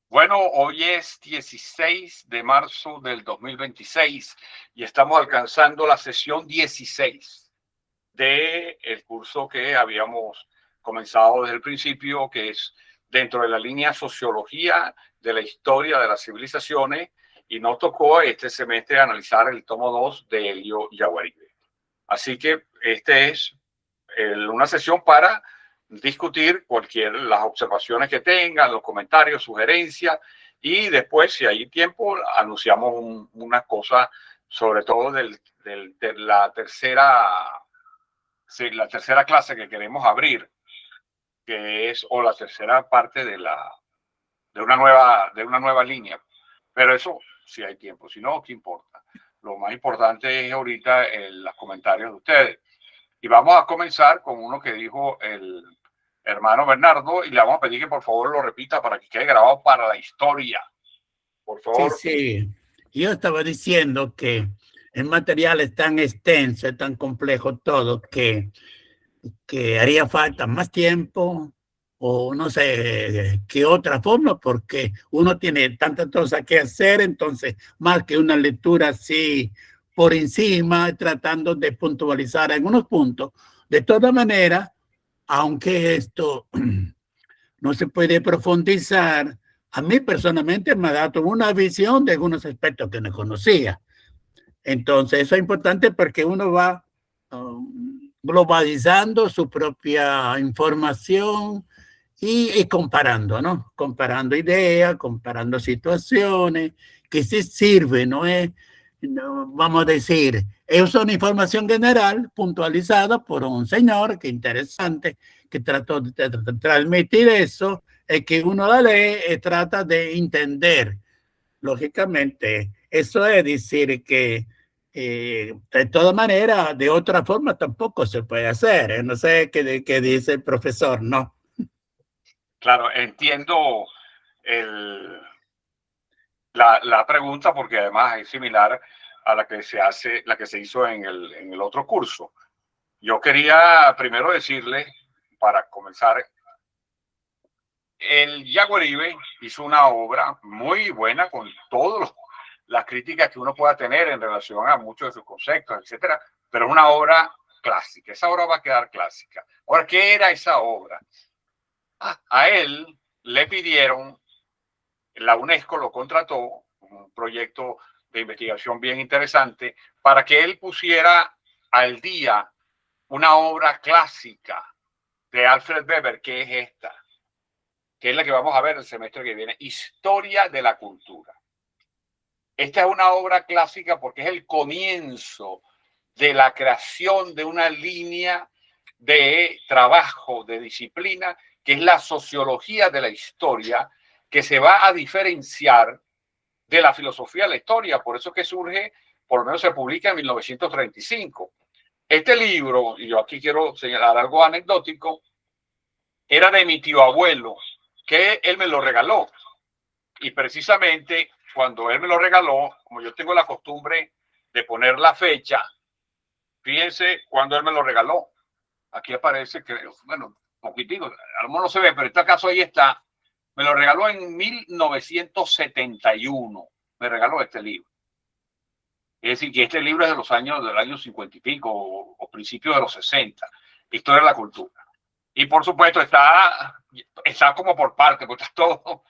Bueno, hoy es 16 de marzo del 2026 y estamos alcanzando la sesión 16 del curso que habíamos comenzado desde el principio, que es dentro de la línea Sociología de la Historia de las Civilizaciones, y nos tocó este semestre analizar el tomo 2 de Elio Yaguaribe. Así que este es una sesión para discutir las observaciones que tengan, los comentarios, sugerencias, y después, si hay tiempo, anunciamos una cosa, sobre todo de la tercera clase que queremos abrir, que es, o la tercera parte de una nueva línea. Pero eso, si hay tiempo, si no, ¿qué importa? Lo más importante es ahorita los comentarios de ustedes. Y vamos a comenzar con uno que dijo el hermano Bernardo, y le vamos a pedir que por favor lo repita para que quede grabado para la historia. Por Sí, favor. sí. Yo estaba diciendo que el material es tan extenso, es tan complejo todo, que haría falta más tiempo o no sé qué otra forma, porque uno tiene tantas cosas que hacer, entonces más que una lectura así por encima, tratando de puntualizar algunos puntos. De todas maneras, aunque esto no se puede profundizar, a mí personalmente me ha dado una visión de algunos aspectos que no conocía. Entonces, eso es importante porque uno va globalizando su propia información y comparando, ¿no? Comparando ideas, comparando situaciones, que sí sirve, ¿no es? No, vamos a decir, es una información general puntualizada por un señor que interesante, que trató de transmitir eso, que uno la lee y trata de entender. Lógicamente, eso es decir que de todas maneras, de otra forma tampoco se puede hacer. No sé qué dice el profesor, ¿no? Claro, entiendo el, la pregunta, porque además es similar a la que se hizo en el otro curso. Yo quería primero decirle, para comenzar, el Yaguaribe hizo una obra muy buena con todas las críticas que uno pueda tener en relación a muchos de sus conceptos, etcétera, pero es una obra clásica. Esa obra va a quedar clásica. Ahora, ¿qué era esa obra? A él le pidieron, la UNESCO lo contrató, un proyecto de investigación bien interesante, para que él pusiera al día una obra clásica de Alfred Weber, que es esta, que es la que vamos a ver el semestre que viene, Historia de la Cultura. Esta es una obra clásica porque es el comienzo de la creación de una línea de trabajo, de disciplina, que es la sociología de la historia, que se va a diferenciar de la filosofía de la historia. Por eso que surge, por lo menos se publica en 1935. Este libro, y yo aquí quiero señalar algo anecdótico, era de mi tío abuelo, que él me lo regaló. Y precisamente cuando él me lo regaló, como yo tengo la costumbre de poner la fecha, fíjense cuando él me lo regaló. Aquí aparece, creo, bueno, poquitico, a lo mejor no se ve, pero en este caso ahí está. Me lo regaló en 1971. Me regaló este libro. Es decir, que este libro es de del año 50 y pico o principios de los 60. Historia de la cultura. Y por supuesto está como por parte, porque está todo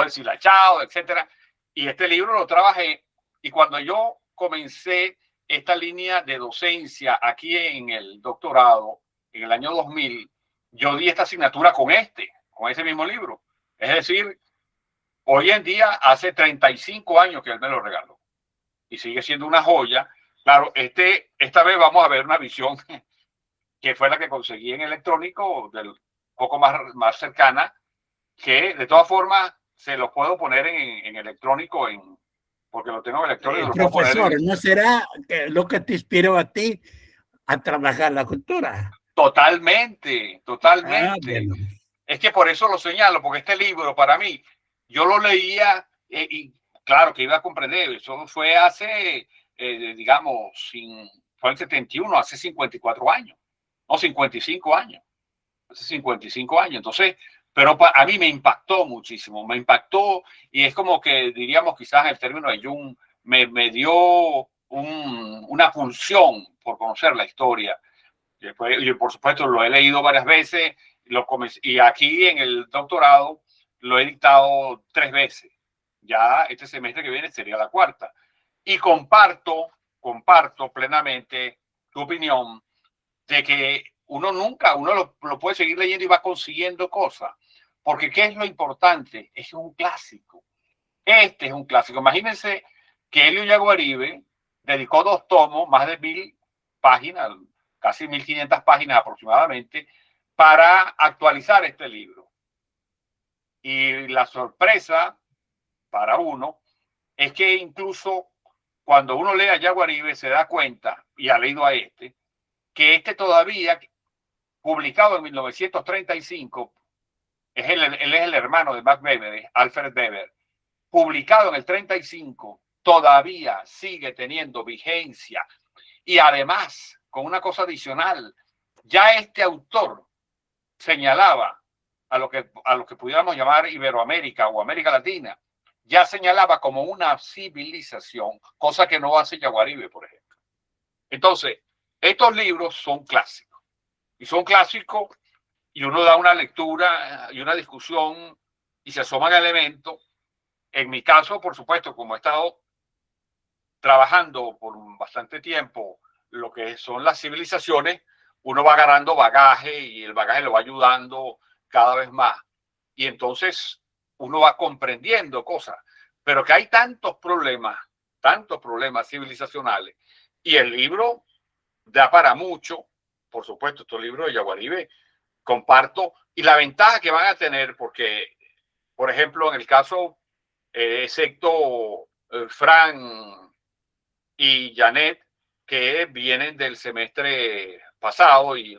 deshilachado, etcétera. Y este libro lo trabajé, y cuando yo comencé esta línea de docencia aquí en el doctorado, en el año 2000, yo di esta asignatura con ese mismo libro. Es decir, hoy en día hace 35 años que él me lo regaló y sigue siendo una joya. Claro, esta vez vamos a ver una visión que fue la que conseguí en electrónico, del poco más cercana, que de todas formas se los puedo poner en electrónico, porque lo tengo en electrónico, lo puedo poner Profesor, ¿no será lo que te inspiró a ti a trabajar la cultura? totalmente, Ah, totalmente. bueno. Es que por eso lo señalo, porque este libro para mí, yo lo leía y claro que iba a comprender, eso fue hace, digamos, fue en 71, hace 54 años, no 55 años, hace 55 años. Entonces, pero a mí me impactó muchísimo, me impactó y es como que diríamos quizás el término de Jung me dio una pulsión por conocer la historia. Después, yo, por supuesto, lo he leído varias veces y aquí en el doctorado lo he dictado 3 veces. Ya este semestre que viene sería la 4ª. Y comparto plenamente tu opinión de que uno lo puede seguir leyendo y va consiguiendo cosas. Porque ¿qué es lo importante? Es un clásico. Este es un clásico. Imagínense que Elio Yaguaribe dedicó 2 tomos, más de 1000 páginas, casi 1500 páginas aproximadamente, para actualizar este libro. Y la sorpresa para uno es que incluso cuando uno lee a Yaguaribe se da cuenta, y ha leído a que este todavía, publicado en 1935, él es el hermano de Max Weber, Alfred Weber, publicado en el 35, todavía sigue teniendo vigencia. Y además, con una cosa adicional, ya este autor señalaba a lo que pudiéramos llamar Iberoamérica o América Latina, ya señalaba como una civilización, cosa que no hace Yaguaribe, por ejemplo. Entonces, estos libros son clásicos. Y son clásicos y uno da una lectura y una discusión y se asoman elementos. En mi caso, por supuesto, como he estado trabajando por bastante tiempo lo que son las civilizaciones, uno va ganando bagaje y el bagaje lo va ayudando cada vez más. Y entonces uno va comprendiendo cosas, pero que hay tantos problemas civilizacionales. Y el libro da para mucho, por supuesto, estos libros de Yaguaribe, comparto, y la ventaja que van a tener, porque, por ejemplo, en el caso, excepto Fran y Janet, que vienen del semestre pasado, y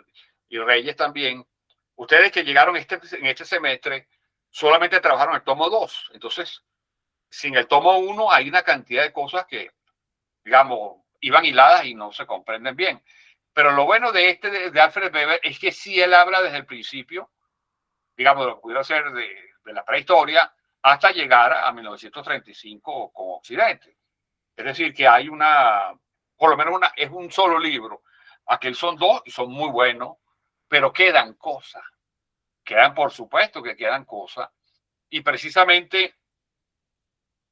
Reyes también, ustedes que llegaron en este semestre solamente trabajaron el tomo 2. Entonces, sin el tomo 1 hay una cantidad de cosas que, digamos, iban hiladas y no se comprenden bien. Pero lo bueno de de Alfred Weber es que sí él habla desde el principio, digamos, lo que pudiera ser de la prehistoria hasta llegar a 1935 con Occidente. Es decir, que hay por lo menos es un solo libro. Aquel son 2 y son muy buenos, pero quedan cosas. Por supuesto que quedan cosas. Y precisamente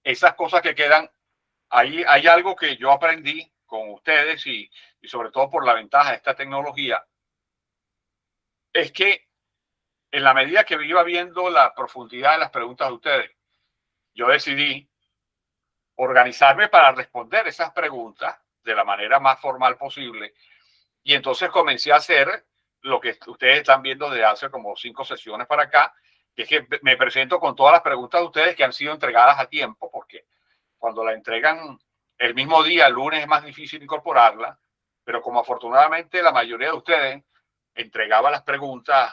esas cosas que quedan, hay algo que yo aprendí con ustedes y sobre todo por la ventaja de esta tecnología, es que en la medida que iba viendo la profundidad de las preguntas de ustedes, yo decidí organizarme para responder esas preguntas de la manera más formal posible. Y entonces comencé a hacer lo que ustedes están viendo desde hace como 5 sesiones para acá, que es que me presento con todas las preguntas de ustedes que han sido entregadas a tiempo, porque cuando la entregan el mismo día, el lunes, es más difícil incorporarla, pero como afortunadamente la mayoría de ustedes entregaba las preguntas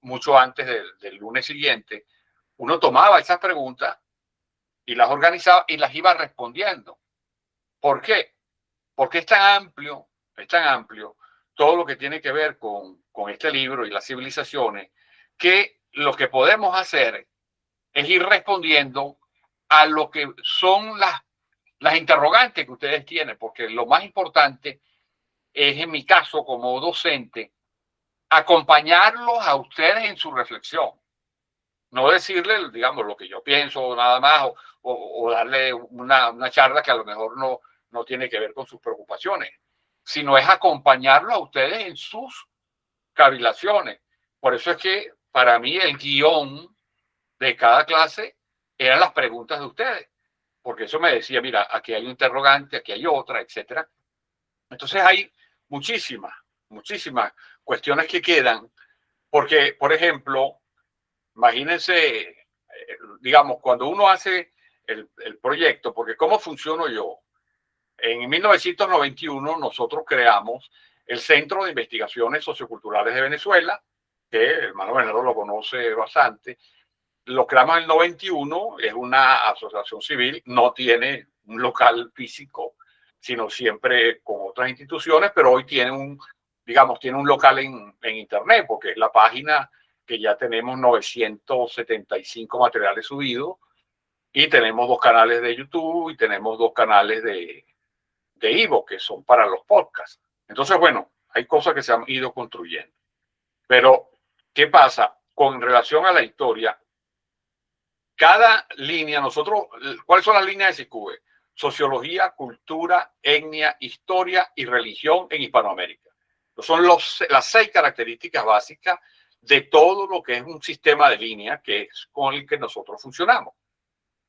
mucho antes del lunes siguiente, uno tomaba esas preguntas y las organizaba y las iba respondiendo. ¿Por qué? Porque es tan amplio todo lo que tiene que ver con este libro y las civilizaciones, que lo que podemos hacer es ir respondiendo a lo que son las interrogantes que ustedes tienen, porque lo más importante es, en mi caso como docente, acompañarlos a ustedes en su reflexión. No decirle, digamos, lo que yo pienso nada más, o darle una charla que a lo mejor no tiene que ver con sus preocupaciones, sino es acompañarlos a ustedes en sus cavilaciones. Por eso es que para mí el guión de cada clase eran las preguntas de ustedes, porque eso me decía, mira, aquí hay un interrogante, aquí hay otra, etcétera. Entonces hay muchísimas cuestiones que quedan, porque, por ejemplo, imagínense, digamos, cuando uno hace el proyecto, porque ¿cómo funciono yo? En 1991 nosotros creamos el Centro de Investigaciones Socioculturales de Venezuela, que el hermano Venero lo conoce bastante. Lo creamos en el 91, es una asociación civil, no tiene un local físico, sino siempre con otras instituciones, pero hoy tiene tiene un local en Internet, porque es la página que ya tenemos 975 materiales subidos y tenemos 2 canales de YouTube y tenemos 2 canales de Ivo, que son para los podcasts. Entonces, bueno, hay cosas que se han ido construyendo. Pero, ¿qué pasa? Con relación a la historia, cada línea, ¿cuáles son las líneas de SICUBE? Sociología, cultura, etnia, historia y religión en Hispanoamérica. Son las 6 características básicas de todo lo que es un sistema de línea que es con el que nosotros funcionamos.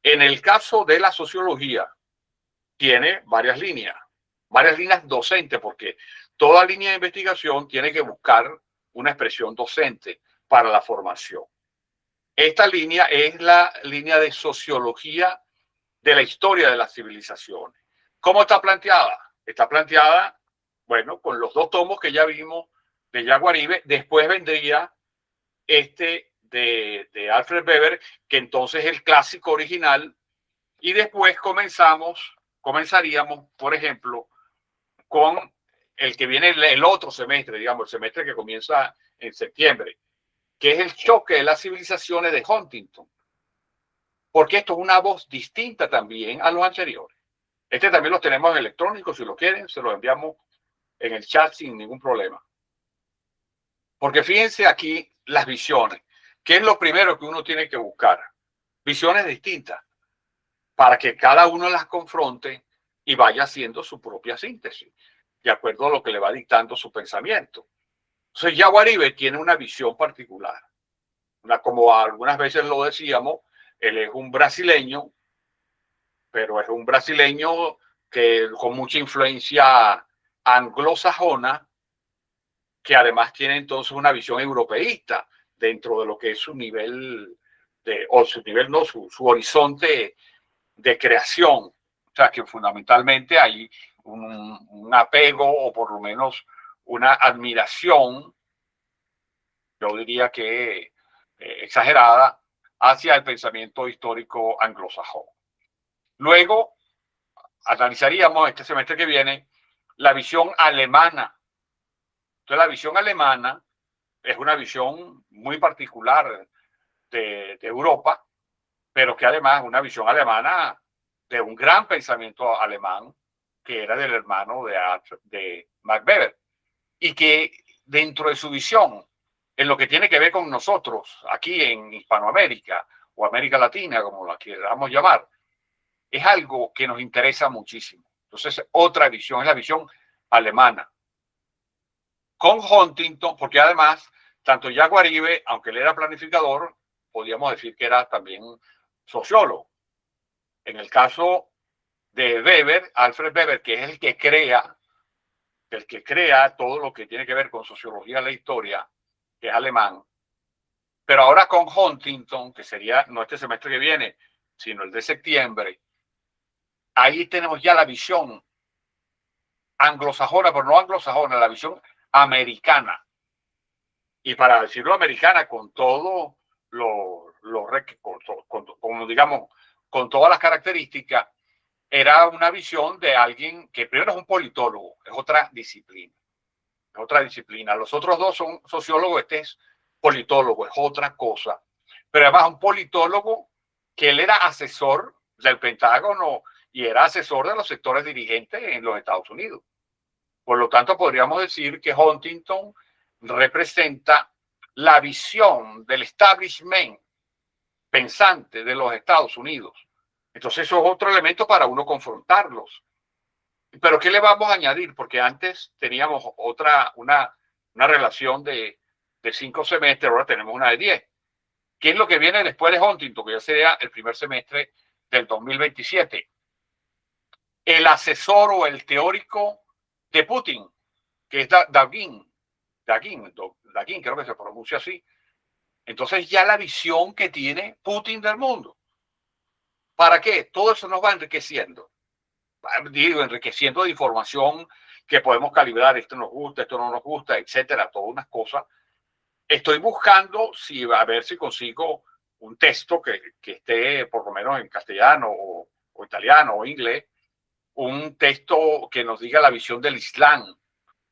En el caso de la sociología, tiene varias líneas docentes, porque toda línea de investigación tiene que buscar una expresión docente para la formación. Esta línea es la línea de sociología de la historia de las civilizaciones. ¿Cómo está planteada? Está planteada, bueno, con los 2 tomos que ya vimos de Yaguaribe. Después vendría este de Alfred Weber, que entonces es el clásico original. Y después comenzaríamos, por ejemplo, con el que viene el otro semestre, digamos, el semestre que comienza en septiembre, que es el choque de las civilizaciones de Huntington. Porque esto es una voz distinta también a los anteriores. Este también lo tenemos en electrónico, si lo quieren, se lo enviamos en el chat sin ningún problema. Porque fíjense aquí las visiones. ¿Qué es lo primero que uno tiene que buscar? Visiones distintas, para que cada uno las confronte y vaya haciendo su propia síntesis, de acuerdo a lo que le va dictando su pensamiento. Entonces, Yaguaribe tiene una visión particular. Como algunas veces lo decíamos, él es un brasileño, pero es un brasileño que con mucha influencia anglosajona, que además tiene entonces una visión europeísta dentro de lo que es su nivel, su horizonte de creación. O sea, que fundamentalmente hay un apego o por lo menos una admiración, yo diría que exagerada, hacia el pensamiento histórico anglosajón. Luego analizaríamos este semestre que viene la visión alemana. Entonces, la visión alemana es una visión muy particular de Europa, pero que además es una visión alemana de un gran pensamiento alemán, que era del hermano de Max Weber, y que dentro de su visión, en lo que tiene que ver con nosotros, aquí en Hispanoamérica o América Latina, como la queramos llamar, es algo que nos interesa muchísimo. Entonces, otra visión es la visión alemana. Con Huntington, porque además, tanto Yaguaribe, aunque él era planificador, podríamos decir que era también sociólogo. En el caso de Weber, Alfred Weber, que es el que crea todo lo que tiene que ver con sociología de la historia, que es alemán. Pero ahora con Huntington, que sería no este semestre que viene, sino el de septiembre, ahí tenemos ya la visión anglosajona, pero no anglosajona, la visión americana. Y para decirlo americana, con todo como digamos, con todas las características, era una visión de alguien que primero es un politólogo, es otra disciplina. Es otra disciplina. Los otros 2 son sociólogos, este es politólogo, es otra cosa. Pero además un politólogo que él era asesor del Pentágono y era asesor de los sectores dirigentes en los Estados Unidos. Por lo tanto, podríamos decir que Huntington representa la visión del establishment pensante de los Estados Unidos. Entonces, eso es otro elemento para uno confrontarlos. Pero ¿qué le vamos a añadir? Porque antes teníamos una relación de 5 semestres, ahora tenemos una de 10. ¿Qué es lo que viene después de Huntington? Que ya sería el primer semestre del 2027. El asesor o el teórico de Putin, que es Dagin, creo que se pronuncia así. Entonces ya la visión que tiene Putin del mundo. ¿Para qué? Todo eso nos va enriqueciendo. Digo, enriqueciendo de información que podemos calibrar, esto nos gusta, esto no nos gusta, etcétera, todas unas cosas. Estoy buscando a ver si consigo un texto que esté por lo menos en castellano o italiano o inglés, un texto que nos diga la visión del Islam.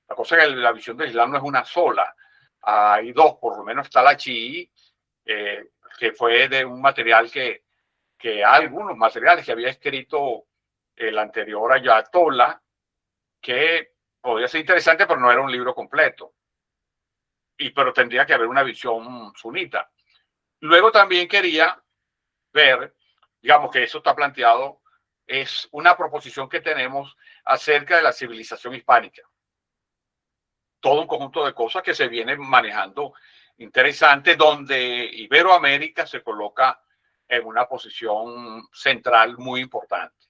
La cosa es que la visión del Islam no es una sola. Hay dos, por lo menos está la Chi, que fue de un material que algunos materiales que había escrito el anterior Ayatollah, que podía ser interesante, pero no era un libro completo. Pero tendría que haber una visión sunita. Luego también quería ver, digamos que eso está planteado, es una proposición que tenemos acerca de la civilización hispánica. Todo un conjunto de cosas que se vienen manejando interesante, donde Iberoamérica se coloca en una posición central muy importante.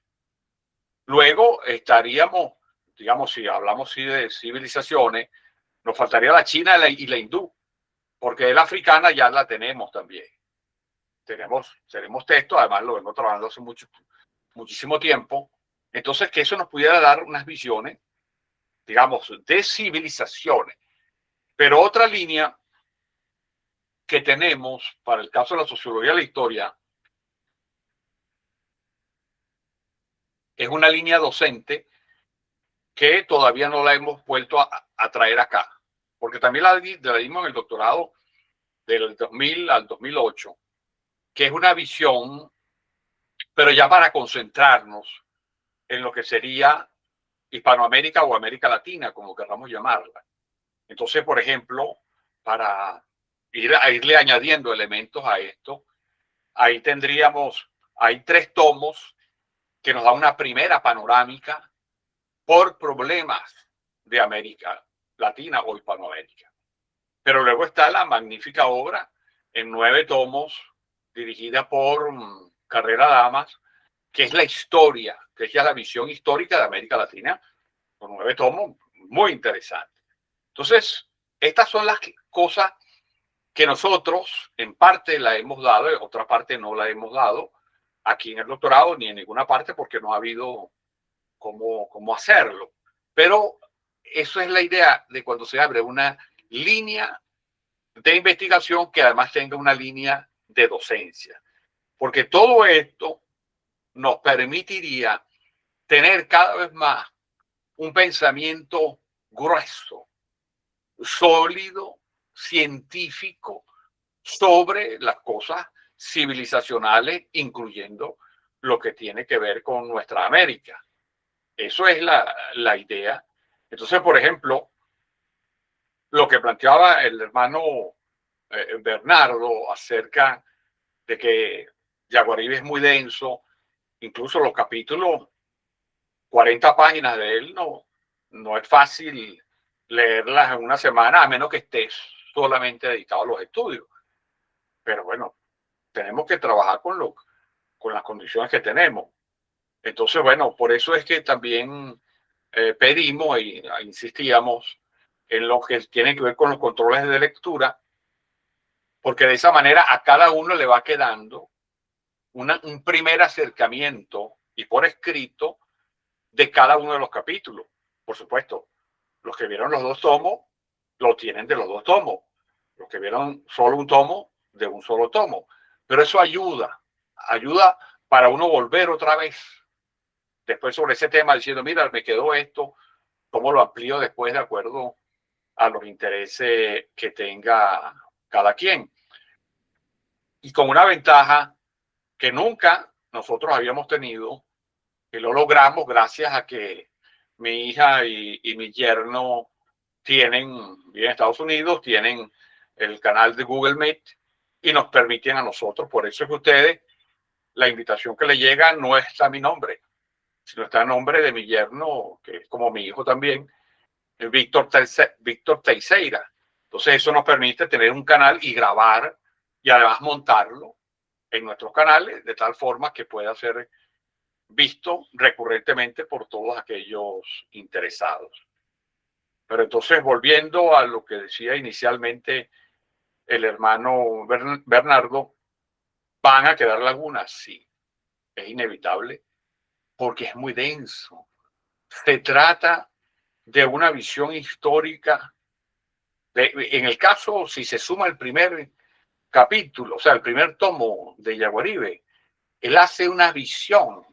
Luego estaríamos, digamos, si hablamos de civilizaciones, nos faltaría la China y la hindú, porque la africana ya la tenemos también. Tenemos texto, además lo vengo trabajando hace muchísimo tiempo. Entonces, que eso nos pudiera dar unas visiones, digamos, de civilizaciones. Pero otra línea que tenemos para el caso de la sociología de la historia es una línea docente que todavía no la hemos vuelto a traer acá, porque también la dimos en el doctorado del 2000 al 2008, que es una visión, pero ya para concentrarnos en lo que sería Hispanoamérica o América Latina, como queramos llamarla. Entonces, por ejemplo, para irle añadiendo elementos a esto, ahí hay 3 tomos que nos da una primera panorámica por problemas de América Latina o Hispanoamérica. Pero luego está la magnífica obra en 9 tomos dirigida por Carrera Damas, que es la historia, que es ya la visión histórica de América Latina, con 9 tomos muy interesantes. Entonces, estas son las cosas que nosotros en parte la hemos dado, en otra parte no la hemos dado aquí en el doctorado ni en ninguna parte porque no ha habido cómo hacerlo. Pero eso es la idea de cuando se abre una línea de investigación que además tenga una línea de docencia. Porque todo esto nos permitiría tener cada vez más un pensamiento grueso, sólido, científico, sobre las cosas civilizacionales, incluyendo lo que tiene que ver con nuestra América. Eso es la idea. Entonces, por ejemplo, lo que planteaba el hermano Bernardo acerca de que Yaguaribe es muy denso, incluso los capítulos, 40 páginas de él, no es fácil leerlas en una semana, a menos que estés solamente dedicado a los estudios. Pero bueno, tenemos que trabajar con las condiciones que tenemos. Entonces, bueno, por eso es que también pedimos e insistíamos en lo que tiene que ver con los controles de lectura, porque de esa manera a cada uno le va quedando un primer acercamiento y por escrito de cada uno de los capítulos. Por supuesto, los que vieron los 2 tomos, lo tienen de los 2 tomos. Los que vieron solo un tomo, de un solo tomo. Pero eso ayuda para uno volver otra vez después sobre ese tema diciendo, mira, me quedó esto, cómo lo amplío después de acuerdo a los intereses que tenga cada quien. Y con una ventaja que nunca nosotros habíamos tenido, que lo logramos gracias a que mi hija y mi yerno viven en Estados Unidos, tienen el canal de Google Meet y nos permiten a nosotros. Por eso es que ustedes, la invitación que le llega no está a mi nombre, sino está a nombre de mi yerno, que es como mi hijo también, Víctor Teixeira. Entonces eso nos permite tener un canal y grabar y además montarlo en nuestros canales de tal forma que pueda ser visto recurrentemente por todos aquellos interesados. Pero entonces, volviendo a lo que decía inicialmente el hermano Bernardo, van a quedar lagunas, sí, es inevitable, porque es muy denso. Se trata de una visión histórica. En el caso, si se suma el primer capítulo, o sea, el primer tomo de Yaguaribe, él hace una visión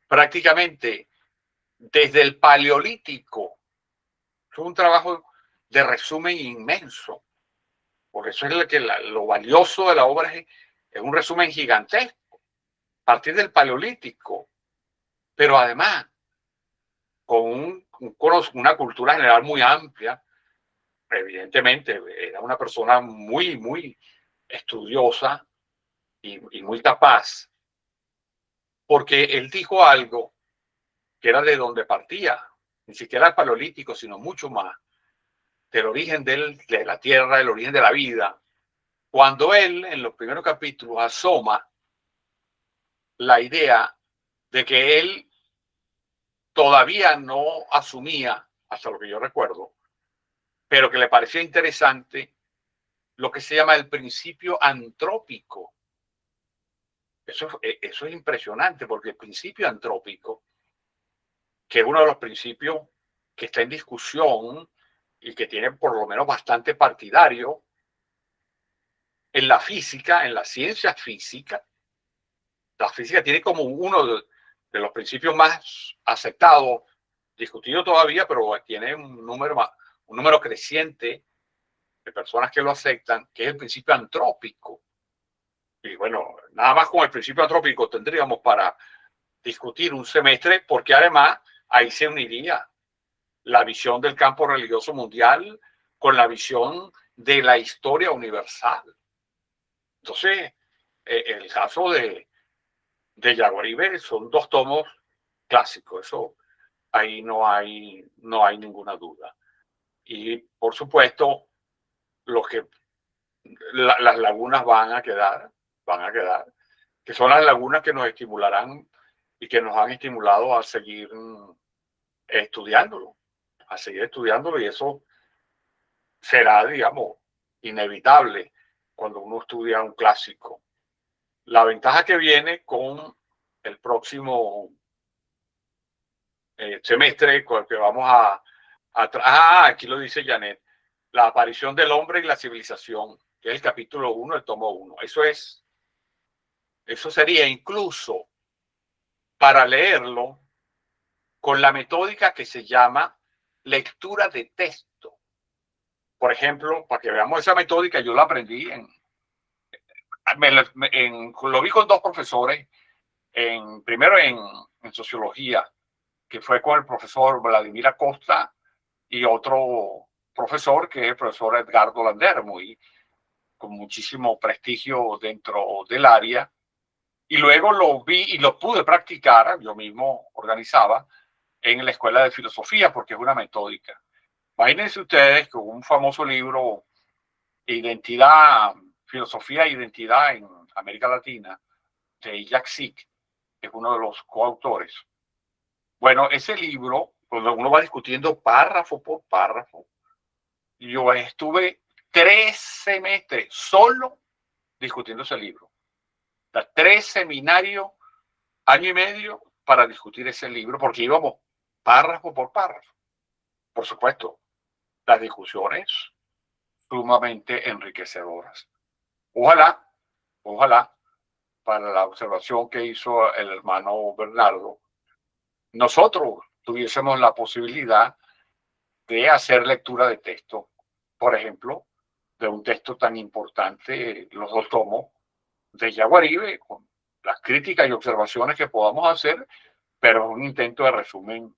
prácticamente desde el Paleolítico. Es un trabajo de resumen inmenso. Por eso es lo valioso de la obra es un resumen gigantesco, a partir del Paleolítico, pero además con una cultura general muy amplia. Evidentemente, era una persona muy, muy estudiosa y muy capaz, porque él dijo algo que era de donde partía, ni siquiera el Paleolítico, sino mucho más, del origen de la Tierra, del origen de la vida. Cuando él, en los primeros capítulos, asoma la idea de que él todavía no asumía, hasta lo que yo recuerdo, pero que le parecía interesante lo que se llama el principio antrópico. Eso es impresionante, porque el principio antrópico, que es uno de los principios que está en discusión y que tiene por lo menos bastante partidario en la física, en la ciencia física. La física tiene como uno de los principios más aceptados, discutido todavía, pero tiene un número creciente de personas que lo aceptan, que es el principio antrópico. Y bueno, nada más con el principio antrópico tendríamos para discutir un semestre, porque además ahí se uniría la visión del campo religioso mundial con la visión de la historia universal. Entonces, el caso de Yaguaribe son dos tomos clásicos, eso ahí no hay ninguna duda. Y por supuesto, las lagunas van a quedar, que son las lagunas que nos estimularán y que nos han estimulado a seguir estudiándolo, y eso será, digamos, inevitable cuando uno estudia un clásico. La ventaja que viene con el próximo semestre, con el que vamos aquí lo dice Janet, la aparición del hombre y la civilización, que es el capítulo 1, el tomo 1. Eso sería incluso para leerlo con la metódica que se llama lectura de texto. Por ejemplo, para que veamos esa metódica, yo la aprendí lo vi con dos profesores, primero en sociología, que fue con el profesor Vladimir Acosta, y otro profesor que es el profesor Edgardo Lander, con muchísimo prestigio dentro del área. Y luego lo vi y lo pude practicar, yo mismo organizaba en la Escuela de Filosofía, porque es una metódica. Imagínense ustedes que un famoso libro, Identidad, Filosofía e Identidad en América Latina, de Jack Sick, que es uno de los coautores. Bueno, ese libro, cuando uno va discutiendo párrafo por párrafo, yo estuve 3 semestres solo discutiendo ese libro. 3 seminarios, año y medio, para discutir ese libro, porque íbamos párrafo por párrafo. Por supuesto, las discusiones sumamente enriquecedoras. Ojalá, para la observación que hizo el hermano Bernardo, nosotros tuviésemos la posibilidad de hacer lectura de texto, por ejemplo, de un texto tan importante, los 2 tomos de Yaguaribe, con las críticas y observaciones que podamos hacer, pero es un intento de resumen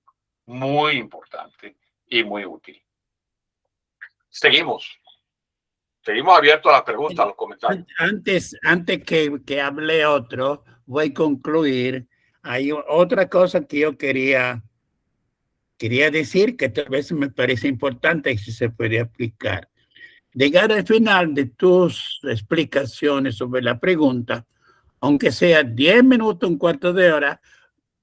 muy importante y muy útil. Seguimos abiertos a las preguntas, a los comentarios. Antes que hable otro, voy a concluir. Hay otra cosa que yo quería decir, que tal vez me parece importante y si se puede aplicar. Llegar al final de tus explicaciones sobre la pregunta, aunque sea 10 minutos, un cuarto de hora,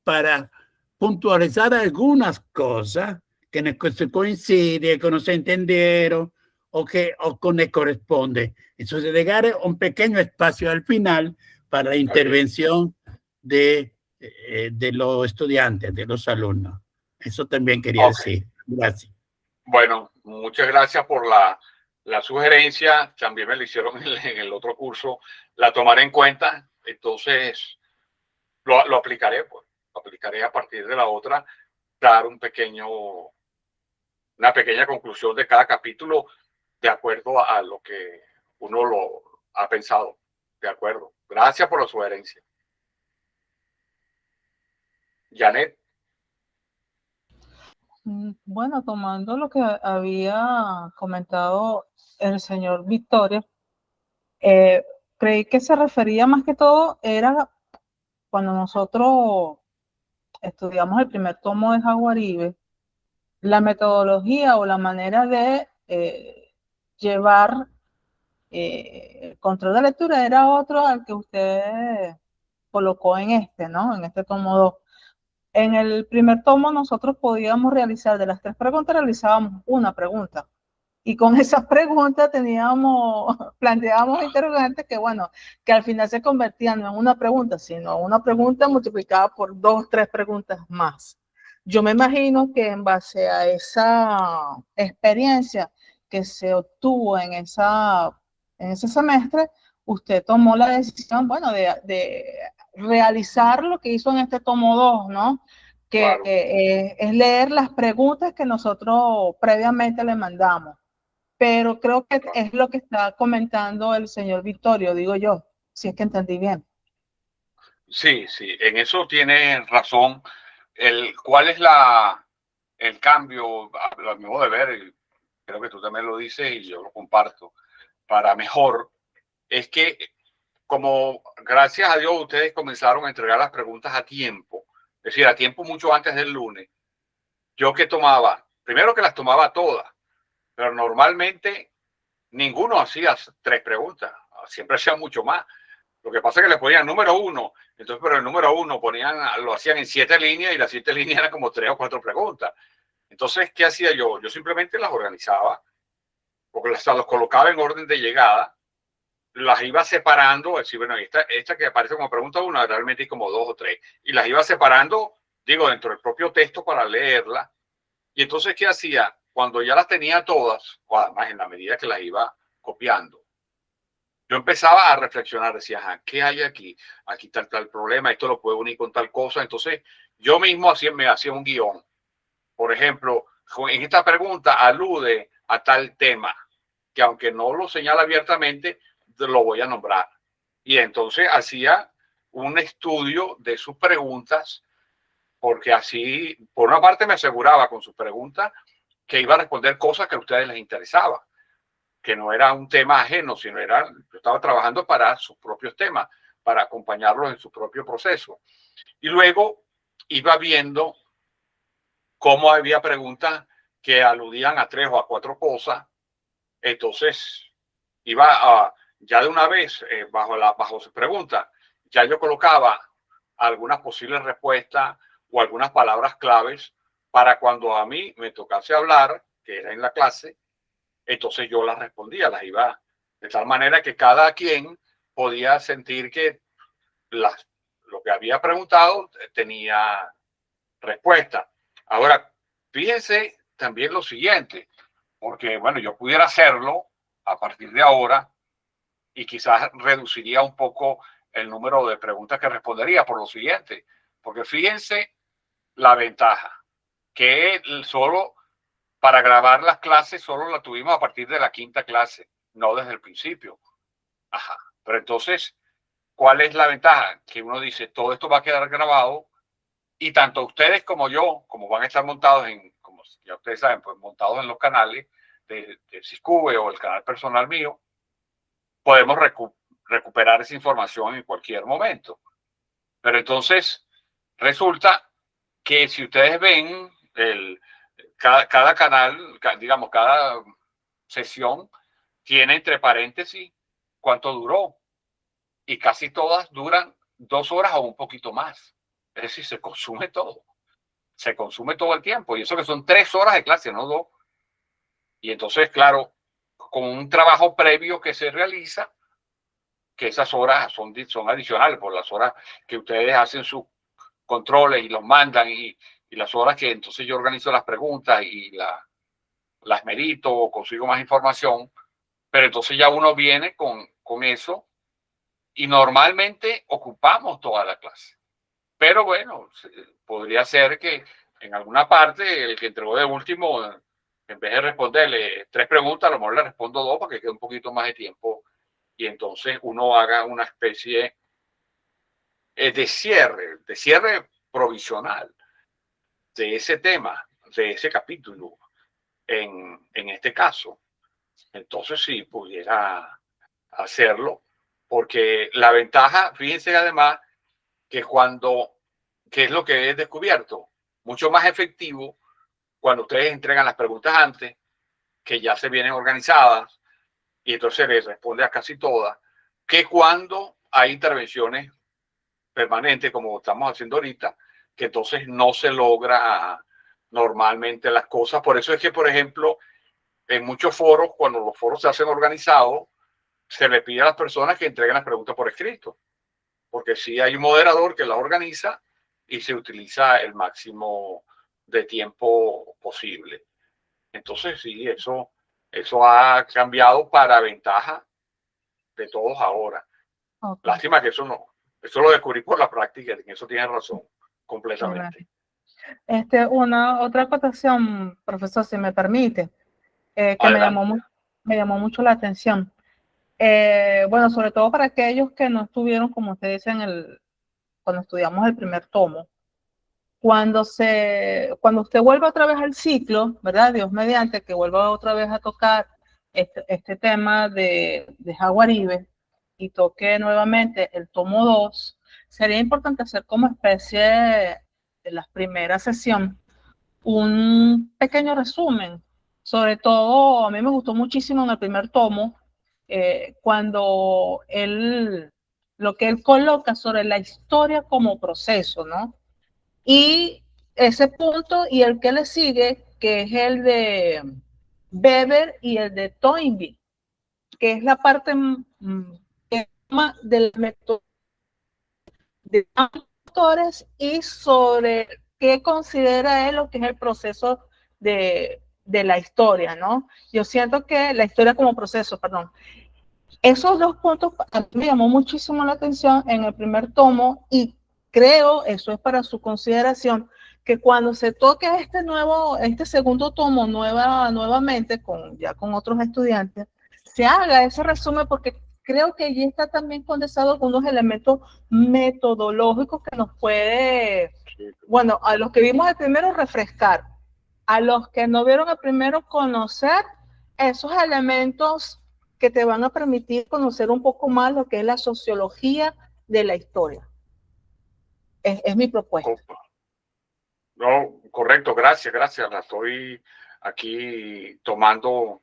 para puntualizar algunas cosas que no se coinciden, que no se entendieron o que no corresponde. Entonces, llegar a un pequeño espacio al final para la intervención de los estudiantes, de los alumnos. Eso también quería decir. Gracias. Bueno, muchas gracias por la sugerencia. También me lo hicieron en el otro curso. La tomaré en cuenta. Entonces, lo aplicaré, pues. Lo aplicaré a partir de la otra, dar un pequeño una pequeña conclusión de cada capítulo de acuerdo a lo que uno lo ha pensado. De acuerdo. Gracias por la sugerencia. Janet. Bueno, tomando lo que había comentado el señor Victoria, creí que se refería más que todo, era cuando nosotros estudiamos el primer tomo de Jaguaribe, la metodología o la manera de llevar el control de lectura era otro al que usted colocó en este, ¿no? En este tomo 2. En el primer tomo nosotros podíamos realizar, de las 3 preguntas, realizábamos una pregunta. Y con esas preguntas planteábamos interrogantes que, bueno, que al final se convertían no en una pregunta, sino una pregunta multiplicada por 2, 3 preguntas más. Yo me imagino que en base a esa experiencia que se obtuvo en ese semestre, usted tomó la decisión, bueno, de realizar lo que hizo en este tomo 2, ¿no? Que Claro. es leer las preguntas que nosotros previamente le mandamos. Pero creo que es lo que está comentando el señor Victorio, digo yo, si es que entendí bien. Sí, sí, en eso tiene razón. ¿Cuál es el cambio, a mi modo de ver, y creo que tú también lo dices y yo lo comparto, para mejor, es que como gracias a Dios ustedes comenzaron a entregar las preguntas a tiempo, es decir, a tiempo mucho antes del lunes, yo que tomaba, primero que las tomaba todas, pero normalmente ninguno hacía 3 preguntas, siempre hacía mucho más. Lo que pasa es que le ponían número 1, entonces, pero el número 1 lo hacían en 7 líneas y las 7 líneas eran como 3 o 4 preguntas. Entonces, ¿qué hacía yo? Yo simplemente las organizaba, porque los colocaba en orden de llegada, las iba separando, es decir, bueno, esta que aparece como pregunta 1, realmente hay como 2 o 3, y las iba separando, digo, dentro del propio texto para leerla. Y entonces, ¿qué hacía? Cuando ya las tenía todas, o además en la medida que las iba copiando, yo empezaba a reflexionar, decía, ajá, ¿qué hay aquí? Aquí está tal problema, esto lo puedo unir con tal cosa. Entonces, yo mismo me hacía un guión. Por ejemplo, en esta pregunta alude a tal tema, que aunque no lo señala abiertamente, lo voy a nombrar. Y entonces hacía un estudio de sus preguntas, porque así, por una parte, me aseguraba con sus preguntas que iba a responder cosas que a ustedes les interesaban, que no era un tema ajeno, sino yo estaba trabajando para sus propios temas, para acompañarlos en su propio proceso. Y luego iba viendo cómo había preguntas que aludían a 3 o a 4 cosas. Entonces, ya de una vez, bajo su pregunta, ya yo colocaba algunas posibles respuestas o algunas palabras claves para cuando a mí me tocase hablar, que era en la clase, entonces yo las respondía, las iba de tal manera que cada quien podía sentir que lo que había preguntado tenía respuesta. Ahora, fíjense también lo siguiente, porque bueno, yo pudiera hacerlo a partir de ahora y quizás reduciría un poco el número de preguntas que respondería por lo siguiente, porque fíjense la ventaja, que solo para grabar las clases solo la tuvimos a partir de la 5ª clase, no desde el principio. Ajá. Pero entonces, ¿cuál es la ventaja? Que uno dice, todo esto va a quedar grabado y tanto ustedes como yo, como van a estar montados como ya ustedes saben, pues montados en los canales de Ciscube o el canal personal mío, podemos recuperar esa información en cualquier momento. Pero entonces, resulta que si ustedes ven cada canal, digamos, cada sesión tiene entre paréntesis cuánto duró y casi todas duran 2 horas o un poquito más. Es decir, se consume todo el tiempo y eso que son 3 horas de clase, no 2. Y entonces, claro, con un trabajo previo que se realiza, que esas horas son adicionales por las horas que ustedes hacen sus controles y los mandan y las horas que entonces yo organizo las preguntas y las medito o consigo más información, pero entonces ya uno viene con eso y normalmente ocupamos toda la clase. Pero bueno, podría ser que en alguna parte el que entregó de último En vez de responderle 3 preguntas, a lo mejor le respondo 2 para que quede un poquito más de tiempo y entonces uno haga una especie de cierre provisional de ese tema, de ese capítulo en este caso. Entonces sí, pudiera hacerlo, porque la ventaja, fíjense además, que que es lo que he descubierto, mucho más efectivo cuando ustedes entregan las preguntas antes, que ya se vienen organizadas, y entonces les responde a casi todas, que cuando hay intervenciones permanentes, como estamos haciendo ahorita, que entonces no se logra normalmente las cosas. Por eso es que, por ejemplo, en muchos foros, cuando los foros se hacen organizados, se le pide a las personas que entreguen las preguntas por escrito, porque sí hay un moderador que las organiza y se utiliza el máximo de tiempo posible. Entonces sí, eso ha cambiado para ventaja de todos ahora. Ok, Lástima que eso lo descubrí por la práctica, en eso tienes razón, completamente. una otra acotación, profesor, si me permite, que Adelante. me llamó mucho la atención. Bueno, sobre todo para aquellos que no estuvieron, como usted dice, cuando estudiamos el primer tomo. Cuando usted vuelve otra vez al ciclo, ¿verdad? Dios mediante, que vuelva otra vez a tocar este tema de Jaguaribe y toque nuevamente el tomo 2, sería importante hacer como especie de la primera sesión un pequeño resumen. Sobre todo, a mí me gustó muchísimo en el primer tomo, cuando lo que él coloca sobre la historia como proceso, ¿no? Y ese punto y el que le sigue, que es el de Weber y el de Toynbee, que es la parte del método de autores y sobre qué considera él lo que es el proceso de la historia, ¿no? Yo siento que la historia como proceso, perdón. Esos 2 puntos a mí me llamó muchísimo la atención en el primer tomo y creo, eso es para su consideración, que cuando se toque este segundo tomo nuevamente, ya con otros estudiantes, se haga ese resumen porque creo que allí está también condensado algunos elementos metodológicos que nos puede, bueno, a los que vimos el primero refrescar, a los que no vieron el primero conocer esos elementos que te van a permitir conocer un poco más lo que es la sociología de la historia. Es mi propuesta. No, correcto, gracias. La estoy aquí tomando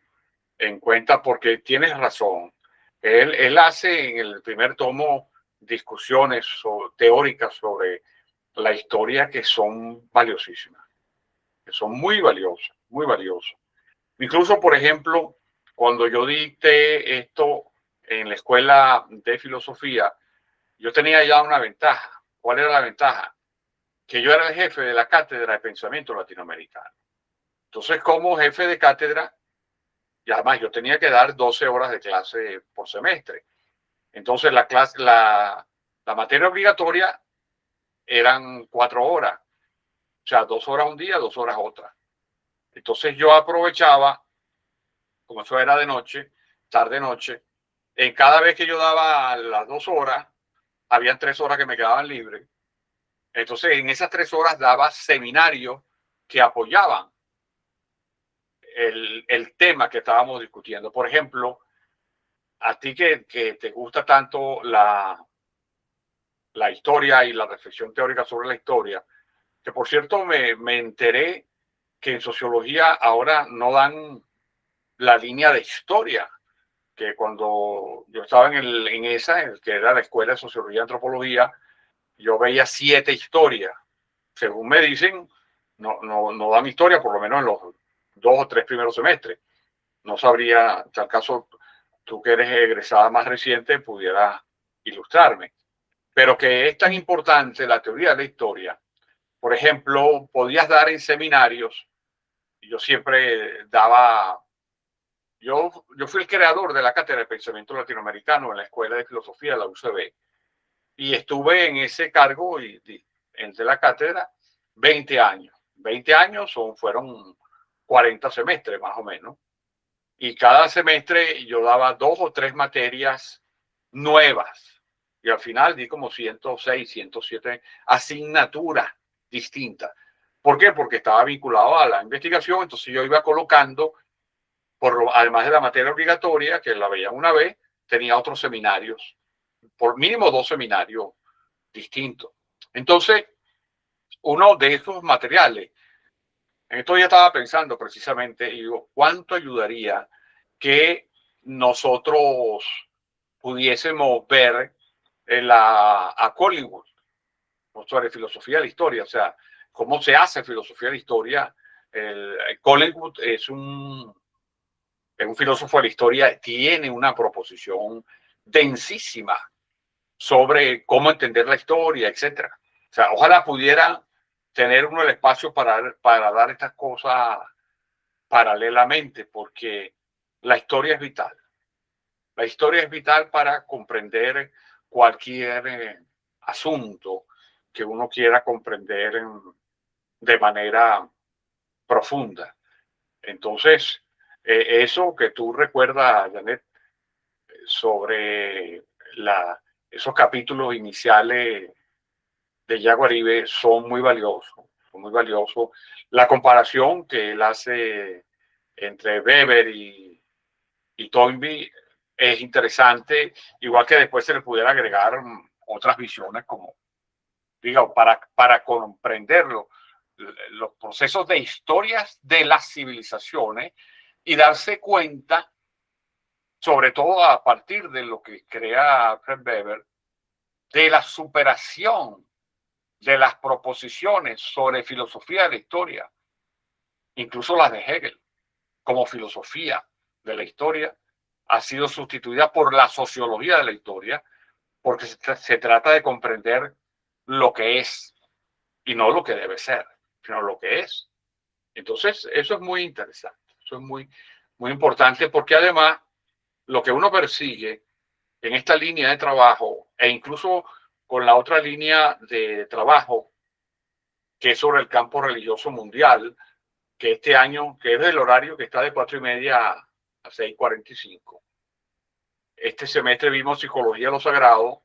en cuenta porque tienes razón. Él hace en el primer tomo discusiones teóricas sobre la historia que son valiosísimas, que son muy valiosas, muy valiosas. Incluso, por ejemplo, cuando yo dicté esto en la escuela de filosofía, yo tenía ya una ventaja. ¿Cuál era la ventaja? Que yo era el jefe de la cátedra de pensamiento latinoamericano. Entonces, como jefe de cátedra, y además yo tenía que dar 12 horas de clase por semestre. Entonces, la materia obligatoria eran 4 horas. O sea, 2 horas un día, 2 horas otra. Entonces, yo aprovechaba, como eso era de noche, tarde-noche, en cada vez que yo daba las 2 horas, habían 3 horas que me quedaban libres. Entonces, en esas 3 horas daba seminarios que apoyaban el tema que estábamos discutiendo. Por ejemplo, a ti que te gusta tanto la historia y la reflexión teórica sobre la historia, que por cierto me enteré que en sociología ahora no dan la línea de historia, que cuando yo estaba en esa, que era la Escuela de Sociología y Antropología, yo veía 7 historias. Según me dicen, no dan historia, por lo menos en los 2 o 3 primeros semestres. No sabría, en tal caso, tú que eres egresada más reciente, pudieras ilustrarme. Pero que es tan importante la teoría de la historia. Por ejemplo, podías dar en seminarios, yo siempre daba, yo fui el creador de la Cátedra de Pensamiento Latinoamericano en la Escuela de Filosofía de la UCB. Y estuve en ese cargo entre la cátedra 20 años. 20 años fueron 40 semestres más o menos. Y cada semestre yo daba 2 o 3 materias nuevas. Y al final di como 106, 107 asignaturas distintas. ¿Por qué? Porque estaba vinculado a la investigación, entonces yo iba colocando, además de la materia obligatoria, que la veían una vez, tenía otros seminarios, por mínimo 2 seminarios distintos. Entonces, uno de esos materiales, en esto ya estaba pensando precisamente, y digo, ¿cuánto ayudaría que nosotros pudiésemos ver a Collingwood sobre filosofía de la historia? O sea, cómo se hace filosofía de la historia. Collingwood es un filósofo de la historia, tiene una proposición densísima sobre cómo entender la historia, etcétera. O sea, ojalá pudiera tener uno el espacio para dar estas cosas paralelamente, porque la historia es vital. La historia es vital para comprender cualquier asunto que uno quiera comprender de manera profunda. Entonces, eso que tú recuerdas, Janet, sobre esos capítulos iniciales de Yaguaribe son muy valiosos, son muy valiosos. La comparación que él hace entre Weber y Toynbee es interesante, igual que después se le pudiera agregar otras visiones como, digo, para comprenderlo, los procesos de historias de las civilizaciones y darse cuenta, sobre todo a partir de lo que crea Fred Weber, de la superación de las proposiciones sobre filosofía de la historia, incluso las de Hegel, como filosofía de la historia, ha sido sustituida por la sociología de la historia, porque se trata de comprender lo que es y no lo que debe ser, sino lo que es. Entonces, eso es muy interesante, eso es muy, muy importante, porque además lo que uno persigue en esta línea de trabajo e incluso con la otra línea de trabajo que es sobre el campo religioso mundial, que este año, que es del horario que está de 4:30 a 6:45. Este semestre vimos psicología de lo sagrado,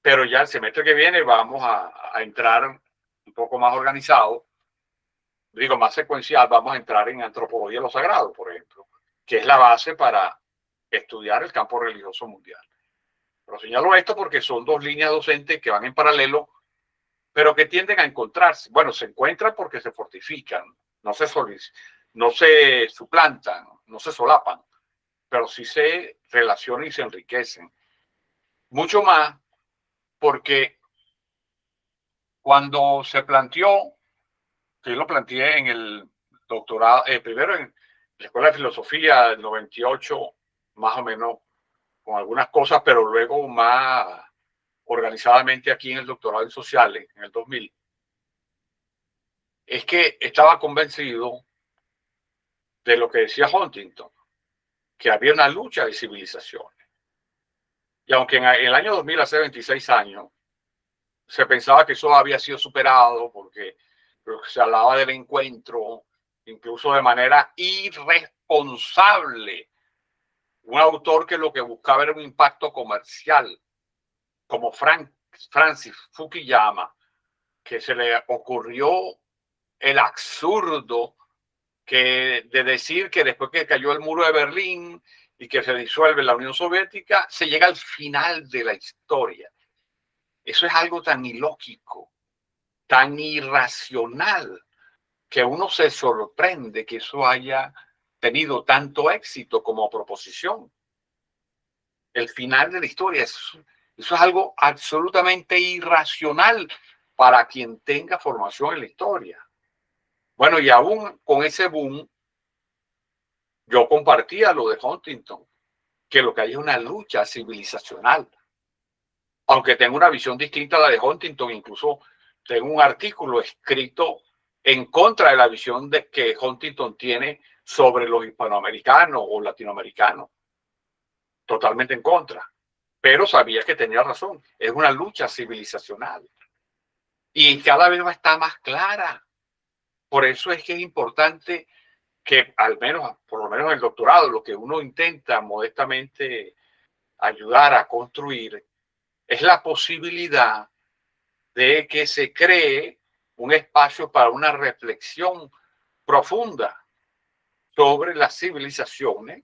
pero ya el semestre que viene vamos a entrar un poco más organizado, digo más secuencial, vamos a entrar en antropología de lo sagrado, por ejemplo, que es la base para estudiar el campo religioso mundial. Pero señalo esto porque son 2 líneas docentes que van en paralelo, pero que tienden a encontrarse. Bueno, se encuentran porque se fortifican, no se suplantan, no se solapan, pero sí se relacionan y se enriquecen. Mucho más porque cuando se planteó, que yo lo planteé en el doctorado, primero en la Escuela de Filosofía del 98, más o menos, con algunas cosas, pero luego más organizadamente aquí en el doctorado en sociales, en el 2000, es que estaba convencido de lo que decía Huntington, que había una lucha de civilizaciones. Y aunque en el año 2000, hace 26 años, se pensaba que eso había sido superado porque se hablaba del encuentro, incluso de manera irresponsable. Un autor que lo que buscaba era un impacto comercial, como Francis Fukuyama, que se le ocurrió el absurdo de decir que después que cayó el muro de Berlín y que se disuelve la Unión Soviética, se llega al final de la historia. Eso es algo tan ilógico, tan irracional, que uno se sorprende que eso haya tenido tanto éxito como proposición. El final de la historia, eso es algo absolutamente irracional para quien tenga formación en la historia. Bueno, y aún con ese boom, yo compartía lo de Huntington, que lo que hay es una lucha civilizacional. Aunque tengo una visión distinta a la de Huntington, incluso tengo un artículo escrito en contra de la visión que Huntington tiene sobre los hispanoamericanos o latinoamericanos. Totalmente en contra. Pero sabía que tenía razón. Es una lucha civilizacional. Y cada vez va a estar más clara. Por eso es que es importante que al menos, por lo menos en el doctorado, lo que uno intenta modestamente ayudar a construir es la posibilidad de que se cree un espacio para una reflexión profunda sobre las civilizaciones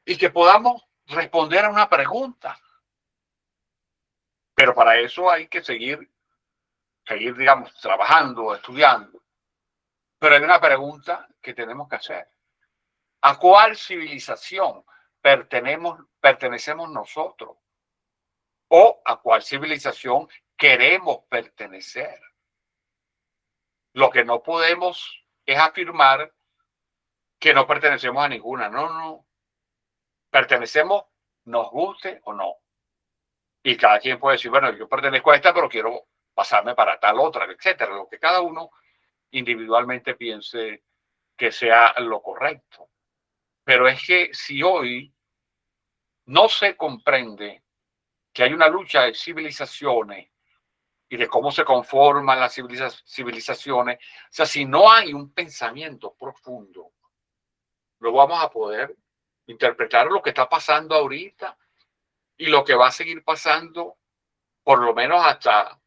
y que podamos responder a una pregunta. Pero para eso hay que seguir, digamos, trabajando, estudiando. Pero hay una pregunta que tenemos que hacer. ¿A cuál civilización pertenecemos nosotros? ¿O a cuál civilización queremos pertenecer? Lo que no podemos es afirmar que no pertenecemos a ninguna. No, no. Pertenecemos, nos guste o no. Y cada quien puede decir, bueno, yo pertenezco a esta, pero quiero pasarme para tal otra, etcétera. Lo que cada uno individualmente piense que sea lo correcto. Pero es que si hoy no se comprende que hay una lucha de civilizaciones y de cómo se conforman las civilizaciones, o sea, si no hay un pensamiento profundo, no vamos a poder interpretar lo que está pasando ahorita y lo que va a seguir pasando por lo menos hasta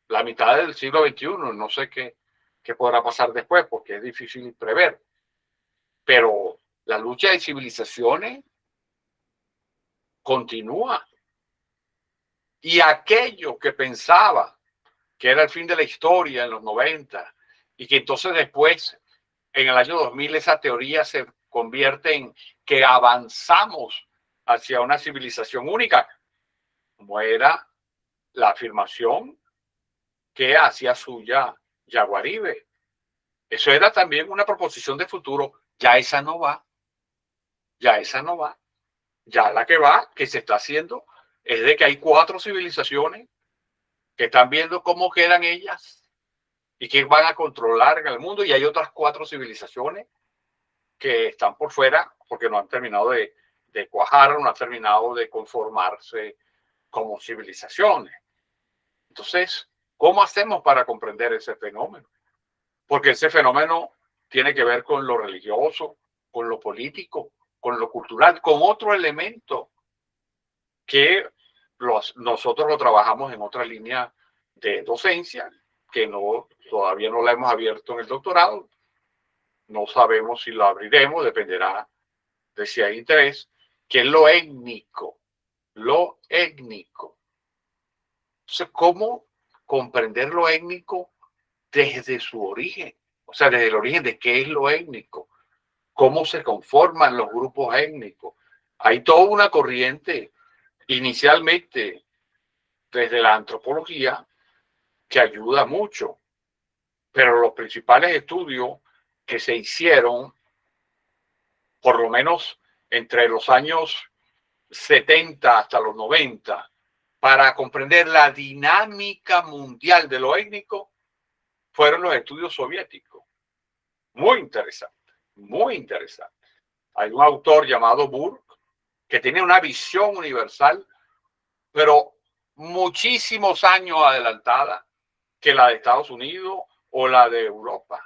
la mitad del siglo XXI. No sé qué podrá pasar después porque es difícil prever. Pero la lucha de civilizaciones continúa. Y aquello que pensaba que era el fin de la historia en los 90 y que entonces después, en el año 2000, esa teoría se convierte en que avanzamos hacia una civilización única, como era la afirmación que hacía suya Yaguaribe. Eso era también una proposición de futuro. Ya esa no va. Ya esa no va. Ya la que va, que se está haciendo, es de que hay 4 civilizaciones que están viendo cómo quedan ellas y que van a controlar en el mundo, y hay otras 4 civilizaciones que están por fuera porque no han terminado de cuajar, no han terminado de conformarse como civilizaciones. Entonces, ¿cómo hacemos para comprender ese fenómeno? Porque ese fenómeno tiene que ver con lo religioso, con lo político, con lo cultural, con otro elemento que nosotros lo trabajamos en otra línea de docencia, que todavía no la hemos abierto en el doctorado. No sabemos si lo abriremos, dependerá de si hay interés, que es lo étnico. Lo étnico. Entonces, ¿cómo comprender lo étnico desde su origen? O sea, desde el origen de qué es lo étnico, cómo se conforman los grupos étnicos. Hay toda una corriente, inicialmente desde la antropología, que ayuda mucho, pero los principales estudios que se hicieron, por lo menos entre los años 70 hasta los 90, para comprender la dinámica mundial de lo étnico, fueron los estudios soviéticos. Muy interesante, muy interesante. Hay un autor llamado Burke que tiene una visión universal, pero muchísimos años adelantada que la de Estados Unidos o la de Europa.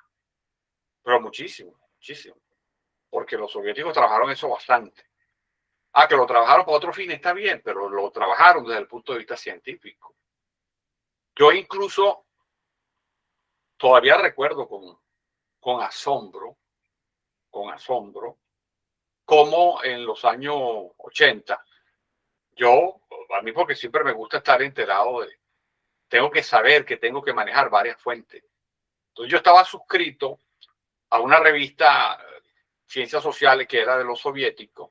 Pero muchísimo, muchísimo. Porque los soviéticos trabajaron eso bastante. Que lo trabajaron para otro fin está bien, pero lo trabajaron desde el punto de vista científico. Yo incluso todavía recuerdo con asombro, como en los años 80, a mí porque siempre me gusta estar enterado tengo que saber que tengo que manejar varias fuentes. Entonces yo estaba suscrito a una revista Ciencias Sociales que era de los soviéticos,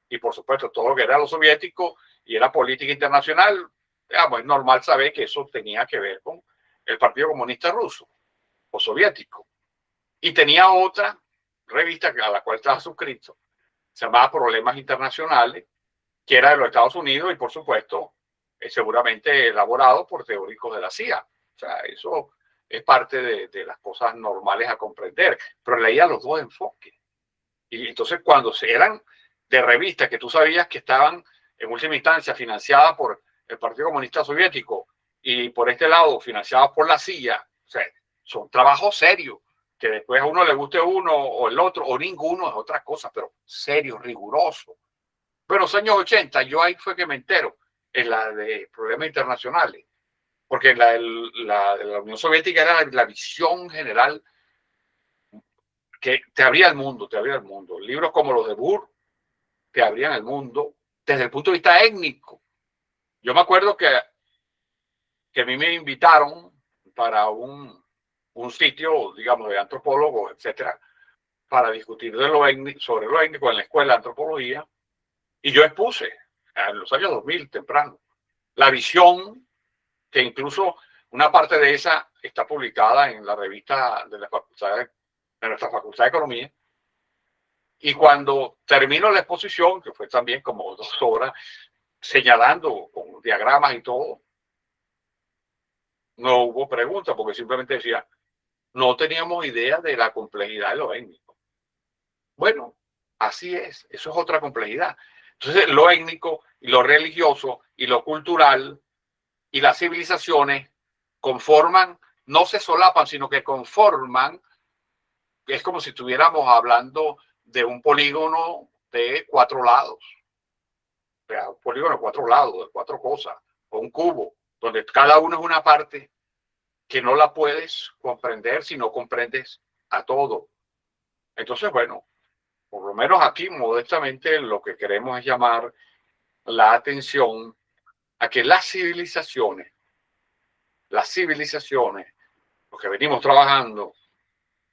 y por supuesto todo lo que era de los soviéticos y era política internacional, es normal saber que eso tenía que ver con el Partido Comunista Ruso o soviético. Y tenía otra revista a la cual estaba suscrito, se llamaba Problemas Internacionales, que era de los Estados Unidos y por supuesto seguramente elaborado por teóricos de la CIA. O sea, eso es parte de las cosas normales a comprender, pero leía los dos enfoques. Y entonces cuando eran de revistas que tú sabías que estaban en última instancia financiadas por el Partido Comunista Soviético y por este lado financiadas por la CIA, o sea, son trabajos serios que después a uno le guste uno o el otro, o ninguno, es otra cosa, pero serio, riguroso. Pero en los años 80, yo ahí fue que me entero, en la de problemas internacionales, porque la Unión Soviética era la visión general que te abría el mundo, te abría el mundo. Libros como los de Burr te abrían el mundo desde el punto de vista étnico. Yo me acuerdo que a mí me invitaron para un sitio, digamos, de antropólogos, etcétera, para discutir de sobre lo étnico en la escuela de antropología. Y yo expuse en los años 2000, temprano, la visión, que incluso una parte de esa está publicada en la revista de nuestra Facultad de Economía. Y cuando termino la exposición, que fue también como 2 horas, señalando con diagramas y todo, no hubo pregunta, porque simplemente decía, no teníamos idea de la complejidad de lo étnico. Bueno, así es, eso es otra complejidad. Entonces, lo étnico y lo religioso y lo cultural y las civilizaciones conforman, no se solapan, sino que conforman, es como si estuviéramos hablando de un polígono de 4 lados. O sea, un polígono de 4 lados, de 4 cosas, o un cubo, donde cada uno es una parte que no la puedes comprender si no comprendes a todo. Entonces, bueno, por lo menos aquí modestamente lo que queremos es llamar la atención a que las civilizaciones, lo que venimos trabajando,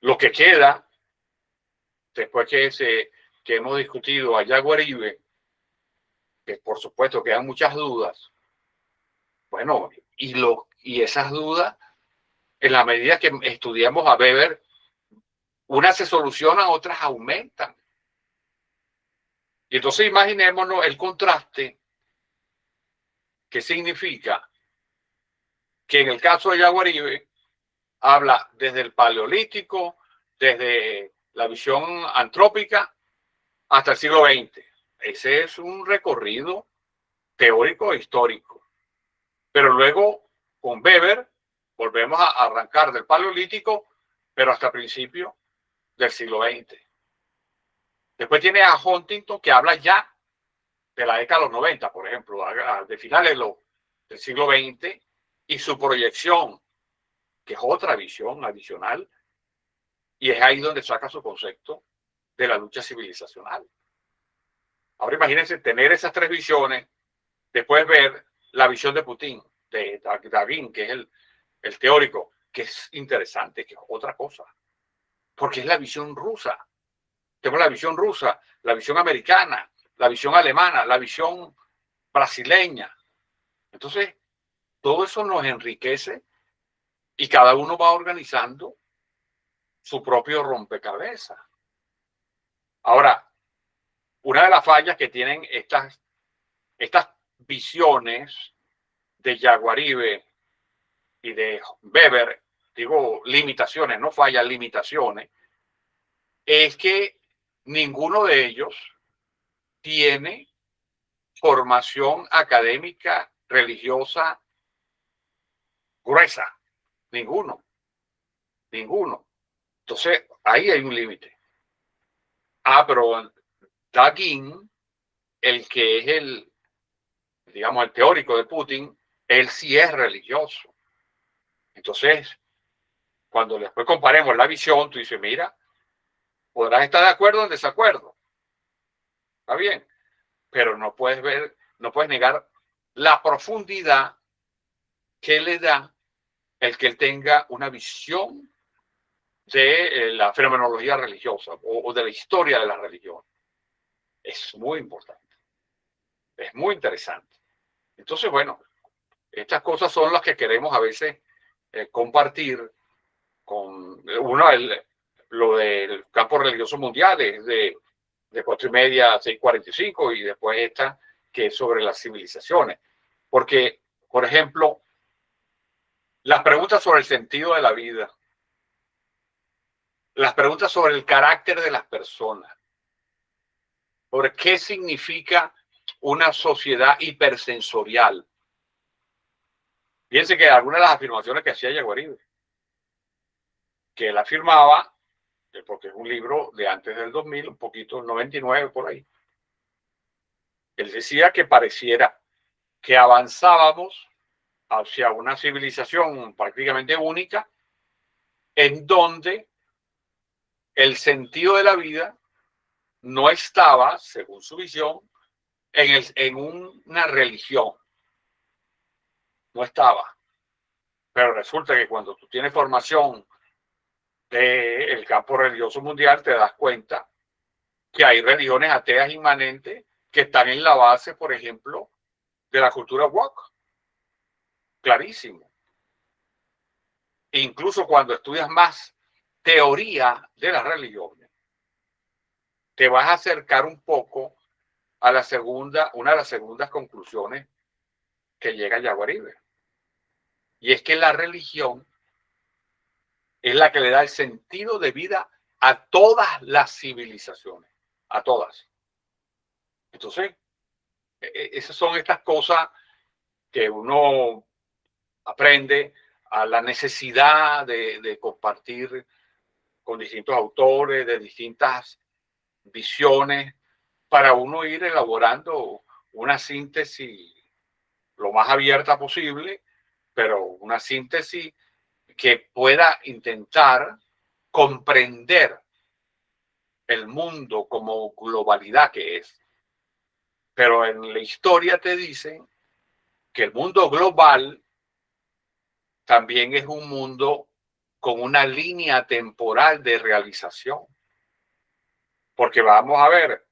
lo que queda, después que hemos discutido allá Guaribe, que por supuesto quedan muchas dudas, bueno, y esas dudas, en la medida que estudiamos a Weber, unas se solucionan, otras aumentan. Y entonces imaginémonos el contraste que significa que en el caso de Yaguaribe habla desde el paleolítico, desde la visión antrópica hasta el siglo XX. Ese es un recorrido teórico e histórico. Pero luego con Weber volvemos a arrancar del paleolítico, pero hasta el principio del siglo XX. Después tiene a Huntington, que habla ya de la década de los 90, por ejemplo, de finales del siglo XX, y su proyección, que es otra visión adicional, y es ahí donde saca su concepto de la lucha civilizacional. Ahora imagínense tener esas 3 visiones, después ver la visión de Putin, de Dagin, que es el teórico, que es interesante, que es otra cosa, porque es la visión rusa. Tenemos la visión rusa, la visión americana, la visión alemana, la visión brasileña. Entonces, todo eso nos enriquece y cada uno va organizando su propio rompecabezas. Ahora, una de las fallas que tienen estas visiones de Yaguaribe y de Weber, digo limitaciones, no fallas, limitaciones, es que ninguno de ellos tiene formación académica, religiosa, gruesa. Ninguno. Entonces, ahí hay un límite. Pero Dagin, el que es digamos, el teórico de Putin, él sí es religioso. Entonces, cuando después comparemos la visión, tú dices, mira, podrás estar de acuerdo o en desacuerdo. Está bien, pero no puedes negar la profundidad que le da el que él tenga una visión de la fenomenología religiosa o de la historia de la religión. Es muy importante. Es muy interesante. Entonces, bueno, estas cosas son las que queremos a veces compartir con uno, lo del campo religioso mundial es de 4:30 a 6:45 y después esta que es sobre las civilizaciones. Porque, por ejemplo, las preguntas sobre el sentido de la vida, las preguntas sobre el carácter de las personas, sobre qué significa una sociedad hipersensorial. Fíjense que algunas de las afirmaciones que hacía Yaguaribe, que él afirmaba porque es un libro de antes del 2000, un poquito, 99 por ahí. Él decía que pareciera que avanzábamos hacia una civilización prácticamente única, en donde el sentido de la vida no estaba, según su visión, en una religión. No estaba. Pero resulta que cuando tú tienes formación del campo religioso mundial, te das cuenta que hay religiones ateas inmanentes que están en la base, por ejemplo, de la cultura woke. Clarísimo. E incluso cuando estudias más teoría de las religiones, te vas a acercar un poco a la segunda, una de las segundas conclusiones que llega Yaguaribe. Y es que la religión es la que le da el sentido de vida a todas las civilizaciones, a todas. Entonces, esas son estas cosas que uno aprende, a la necesidad de compartir con distintos autores, de distintas visiones, para uno ir elaborando una síntesis lo más abierta posible, pero una síntesis que pueda intentar comprender el mundo como globalidad que es. Pero en la historia te dicen que el mundo global también es un mundo con una línea temporal de realización. Porque vamos a ver,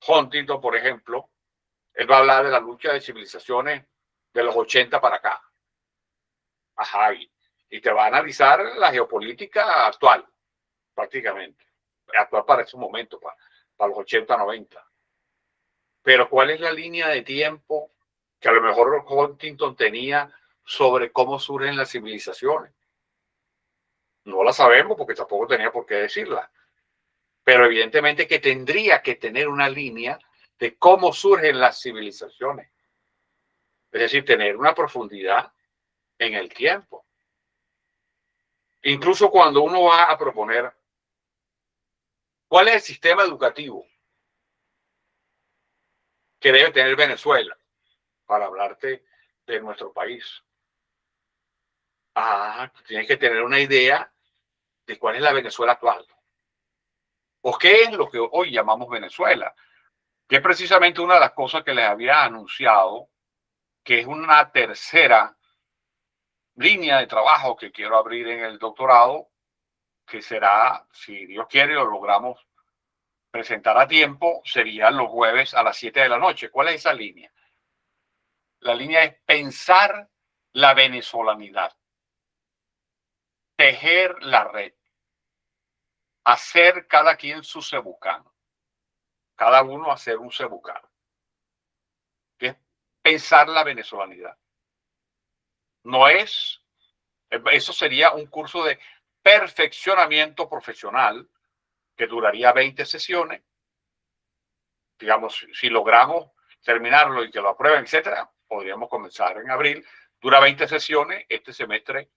Huntington, por ejemplo, él va a hablar de la lucha de civilizaciones de los 80 para acá. Ajá, y te va a analizar la geopolítica actual, prácticamente. Actual para ese momento, para los 80, 90. Pero ¿cuál es la línea de tiempo que a lo mejor Huntington tenía sobre cómo surgen las civilizaciones? No la sabemos porque tampoco tenía por qué decirla. Pero evidentemente que tendría que tener una línea de cómo surgen las civilizaciones. Es decir, tener una profundidad en el tiempo. Incluso cuando uno va a proponer cuál es el sistema educativo que debe tener Venezuela, para hablarte de nuestro país. Tienes que tener una idea de cuál es la Venezuela actual. ¿O qué es lo que hoy llamamos Venezuela? Que es precisamente una de las cosas que les había anunciado, que es una tercera línea de trabajo que quiero abrir en el doctorado, que será, si Dios quiere, lo logramos presentar a tiempo, sería los jueves a las 7 de la noche. ¿Cuál es esa línea? La línea es pensar la venezolanidad, tejer la red, hacer cada quien su cebucano, cada uno hacer un cebucano, que es pensar la venezolanidad. No es, eso sería un curso de perfeccionamiento profesional que duraría 20 sesiones. Digamos, si logramos terminarlo y que lo aprueben, etcétera, podríamos comenzar en abril. Dura 20 sesiones. Este semestre,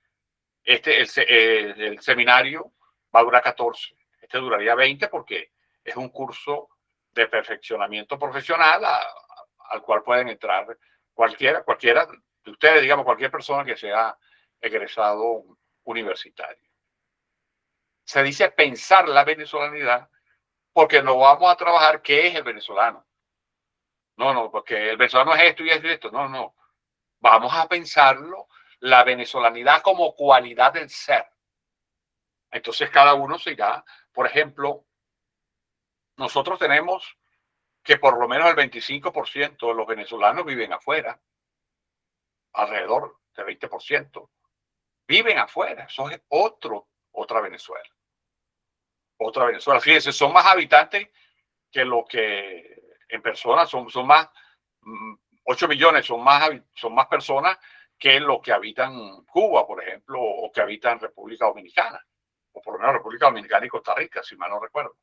el seminario va a durar 14. Este duraría 20 porque es un curso de perfeccionamiento profesional al cual pueden entrar cualquiera de ustedes, digamos, cualquier persona que sea egresado universitario. Se dice pensar la venezolanidad porque no vamos a trabajar qué es el venezolano. No, porque el venezolano es esto y esto y esto. No. Vamos a pensarlo, la venezolanidad como cualidad del ser. Entonces cada uno se irá. Por ejemplo, nosotros tenemos que por lo menos el 25% de los venezolanos viven afuera. Alrededor del 20% viven afuera. Eso es otra Venezuela. Otra Venezuela. Fíjense, son más habitantes que lo que en personas son más, 8 millones son más personas que los que habitan Cuba, por ejemplo, o que habitan República Dominicana, o por lo menos República Dominicana y Costa Rica, si mal no recuerdo.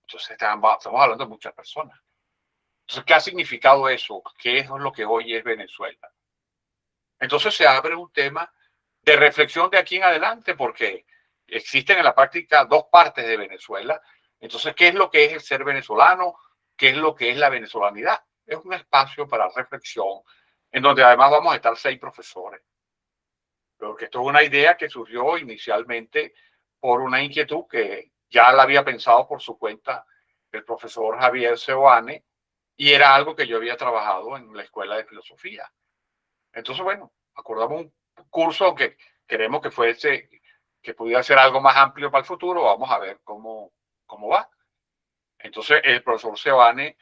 Entonces estamos hablando de muchas personas. Entonces, ¿qué ha significado eso? ¿Qué es lo que hoy es Venezuela? Entonces se abre un tema de reflexión de aquí en adelante, porque existen en la práctica dos partes de Venezuela. Entonces, ¿qué es lo que es el ser venezolano? ¿Qué es lo que es la venezolanidad? Es un espacio para reflexión, en donde además vamos a estar 6 profesores. Porque esto es una idea que surgió inicialmente por una inquietud que ya la había pensado por su cuenta el profesor Javier Seoane, y era algo que yo había trabajado en la Escuela de Filosofía. Entonces, bueno, acordamos un curso que queremos que fuese, que pudiera ser algo más amplio para el futuro. Vamos a ver cómo va. Entonces, el profesor Seoane,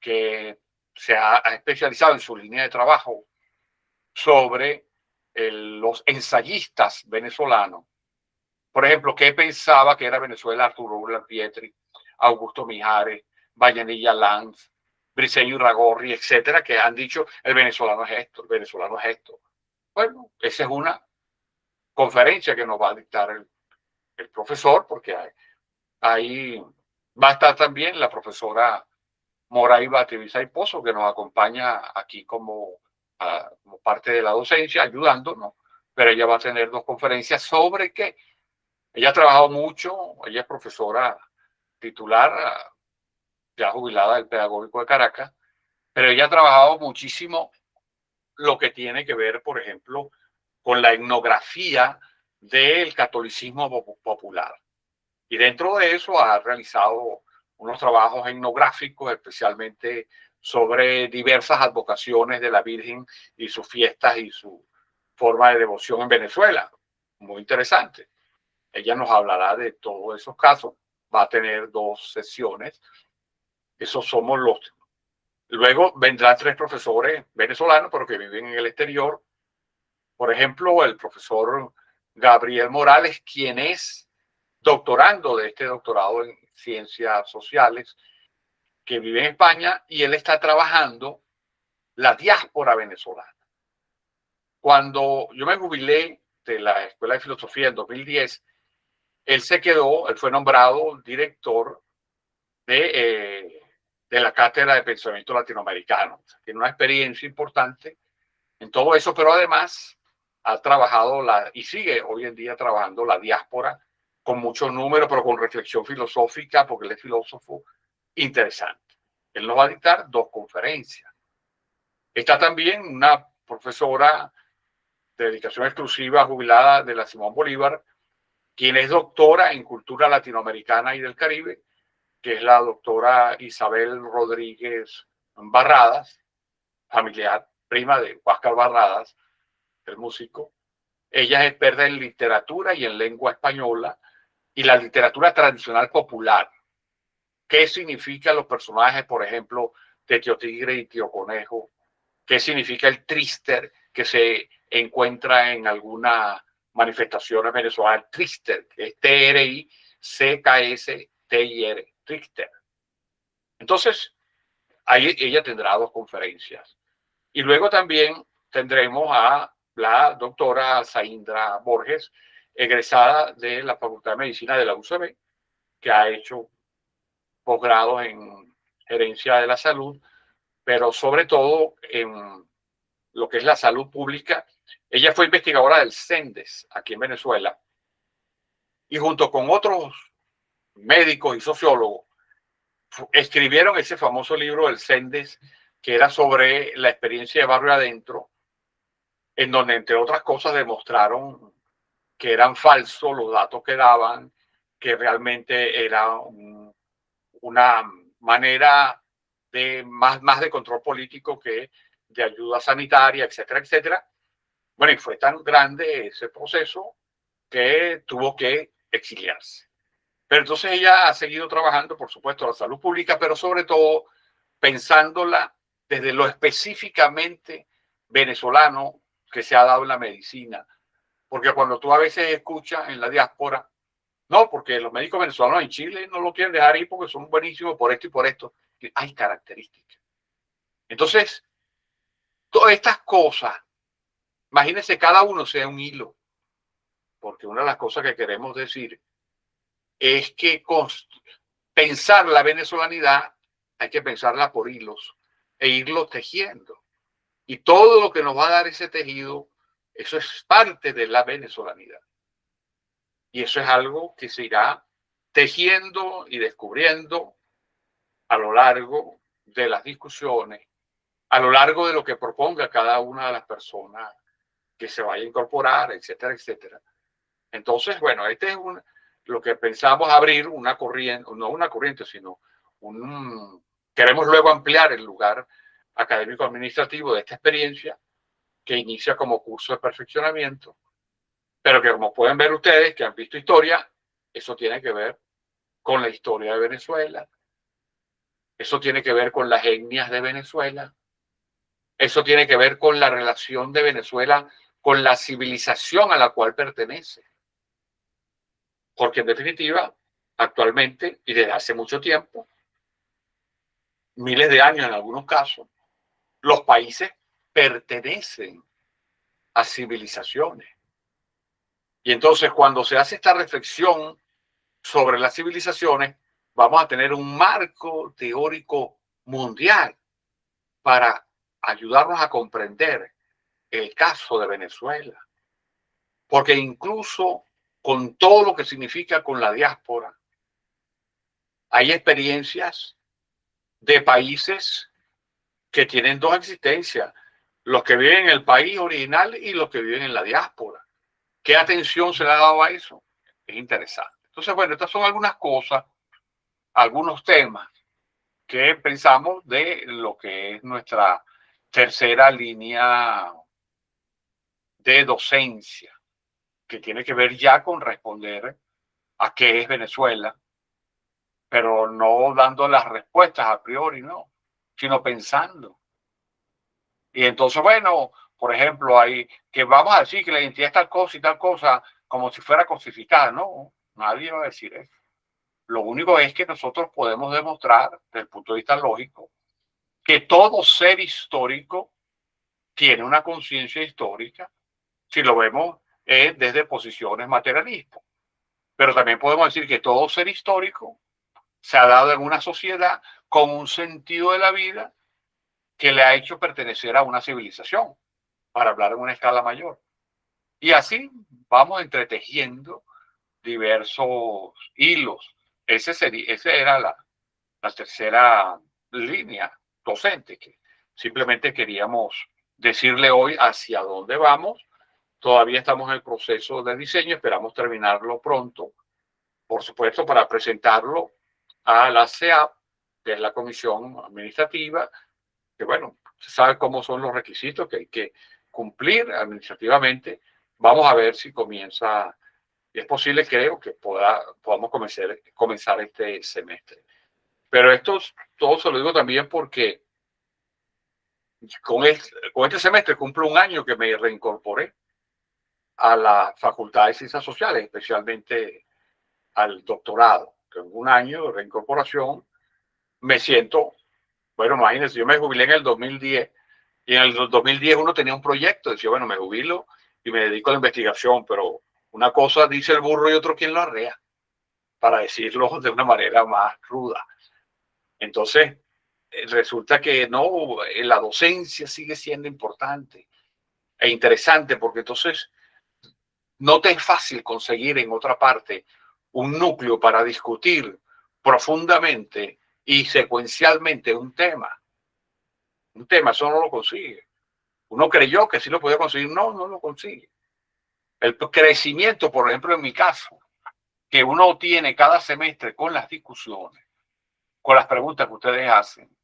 que se ha especializado en su línea de trabajo sobre los ensayistas venezolanos. Por ejemplo, ¿qué pensaba que era Venezuela Arturo Urlar Pietri, Augusto Mijares, Vallenilla Lanz, Briceño Iragorri, etcétera, que han dicho el venezolano es esto, el venezolano es esto? Bueno, esa es una conferencia que nos va a dictar el profesor, porque ahí va a estar también la profesora Moraiba Trivisa y Pozo, que nos acompaña aquí como parte de la docencia, ayudándonos, pero ella va a tener 2 conferencias sobre qué. Ella ha trabajado mucho, ella es profesora titular, ya jubilada del Pedagógico de Caracas, pero ella ha trabajado muchísimo lo que tiene que ver, por ejemplo, con la etnografía del catolicismo popular. Y dentro de eso ha realizado unos trabajos etnográficos, especialmente sobre diversas advocaciones de la Virgen y sus fiestas y su forma de devoción en Venezuela. Muy interesante. Ella nos hablará de todos esos casos. Va a tener 2 sesiones. Esos somos los. Luego vendrán 3 profesores venezolanos, pero que viven en el exterior. Por ejemplo, el profesor Gabriel Morales, quien es doctorando de este doctorado en ciencias sociales, que vive en España, y él está trabajando la diáspora venezolana. Cuando yo me jubilé de la Escuela de Filosofía en 2010, él fue nombrado director de la Cátedra de Pensamiento Latinoamericano. Tiene una experiencia importante en todo eso, pero además ha trabajado y sigue hoy en día trabajando la diáspora con muchos números, pero con reflexión filosófica, porque él es filósofo interesante. Él nos va a dictar 2 conferencias. Está también una profesora de dedicación exclusiva jubilada de la Simón Bolívar, quien es doctora en cultura latinoamericana y del Caribe, que es la doctora Isabel Rodríguez Barradas, familiar, prima de Huáscar Barradas, el músico. Ella es experta en literatura y en lengua española y la literatura tradicional popular. ¿Qué significan los personajes, por ejemplo, de Tío Tigre y Tío Conejo? ¿Qué significa el tríster que se encuentra en alguna manifestación venezolana? Tríster, que es T-R-I-C-K-S-T-I-R, tríster. Entonces, ahí ella tendrá 2 conferencias. Y luego también tendremos a la doctora Zaindra Borges, egresada de la Facultad de Medicina de la UCB, que ha hecho posgrados en gerencia de la salud, pero sobre todo en lo que es la salud pública. Ella fue investigadora del CENDES aquí en Venezuela y junto con otros médicos y sociólogos escribieron ese famoso libro del CENDES, que era sobre la experiencia de barrio adentro, en donde, entre otras cosas, demostraron que eran falsos los datos que daban, que realmente era una manera de más de control político que de ayuda sanitaria, etcétera, etcétera. Bueno, y fue tan grande ese proceso que tuvo que exiliarse. Pero entonces ella ha seguido trabajando, por supuesto, la salud pública, pero sobre todo pensándola desde lo específicamente venezolano que se ha dado en la medicina. Porque cuando tú a veces escuchas en la diáspora, no, porque los médicos venezolanos en Chile no lo quieren dejar ir porque son buenísimos por esto y por esto. Hay características. Entonces, todas estas cosas, imagínense, cada uno sea un hilo. Porque una de las cosas que queremos decir es que pensar la venezolanidad hay que pensarla por hilos e irlo tejiendo. Y todo lo que nos va a dar ese tejido, eso es parte de la venezolanidad. Y eso es algo que se irá tejiendo y descubriendo a lo largo de las discusiones, a lo largo de lo que proponga cada una de las personas que se vaya a incorporar, etcétera, etcétera. Entonces, bueno, este es lo que pensamos abrir una corriente, no una corriente, sino queremos luego ampliar el lugar académico administrativo de esta experiencia que inicia como curso de perfeccionamiento, pero que como pueden ver ustedes que han visto historia, eso tiene que ver con la historia de Venezuela, eso tiene que ver con las etnias de Venezuela, eso tiene que ver con la relación de Venezuela con la civilización a la cual pertenece. Porque en definitiva, actualmente y desde hace mucho tiempo, miles de años en algunos casos, los países pertenecen a civilizaciones. Y entonces cuando se hace esta reflexión sobre las civilizaciones, vamos a tener un marco teórico mundial para ayudarnos a comprender el caso de Venezuela. Porque incluso con todo lo que significa con la diáspora, hay experiencias de países que tienen dos existencias, los que viven en el país original y los que viven en la diáspora. ¿Qué atención se le ha dado a eso? Es interesante. Entonces, bueno, estas son algunas cosas, algunos temas que pensamos de lo que es nuestra tercera línea de docencia, que tiene que ver ya con responder a qué es Venezuela, pero no dando las respuestas a priori, no, sino pensando. Y entonces, bueno, por ejemplo, hay que vamos a decir que la identidad es tal cosa y tal cosa, como si fuera cosificada. No, nadie va a decir eso. Lo único es que nosotros podemos demostrar, desde el punto de vista lógico, que todo ser histórico tiene una conciencia histórica, si lo vemos desde posiciones materialistas. Pero también podemos decir que todo ser histórico se ha dado en una sociedad con un sentido de la vida que le ha hecho pertenecer a una civilización, para hablar en una escala mayor. Y así vamos entretejiendo diversos hilos. Esa era la tercera línea docente, que simplemente queríamos decirle hoy hacia dónde vamos. Todavía estamos en el proceso de diseño, esperamos terminarlo pronto, por supuesto, para presentarlo a la CEAP, que es la comisión administrativa, que bueno, se sabe cómo son los requisitos que hay que cumplir administrativamente. Vamos a ver si comienza, y es posible, creo, que podamos comenzar este semestre. Pero esto todo se lo digo también porque con este semestre cumplo un año que me reincorporé a la Facultad de Ciencias Sociales, especialmente al doctorado. Que en un año de reincorporación me siento, bueno, imagínense, yo me jubilé en el 2010 y en el 2010 uno tenía un proyecto, decía, bueno, me jubilo y me dedico a la investigación, pero una cosa dice el burro y otro quien lo arrea, para decirlo de una manera más ruda. Entonces, resulta que no, la docencia sigue siendo importante e interesante, porque entonces no te es fácil conseguir en otra parte un núcleo para discutir profundamente y secuencialmente un tema. Un tema, eso no lo consigue. Uno creyó que sí lo podía conseguir, no, no lo consigue. El crecimiento, por ejemplo, en mi caso, que uno tiene cada semestre con las discusiones, con las preguntas que ustedes hacen,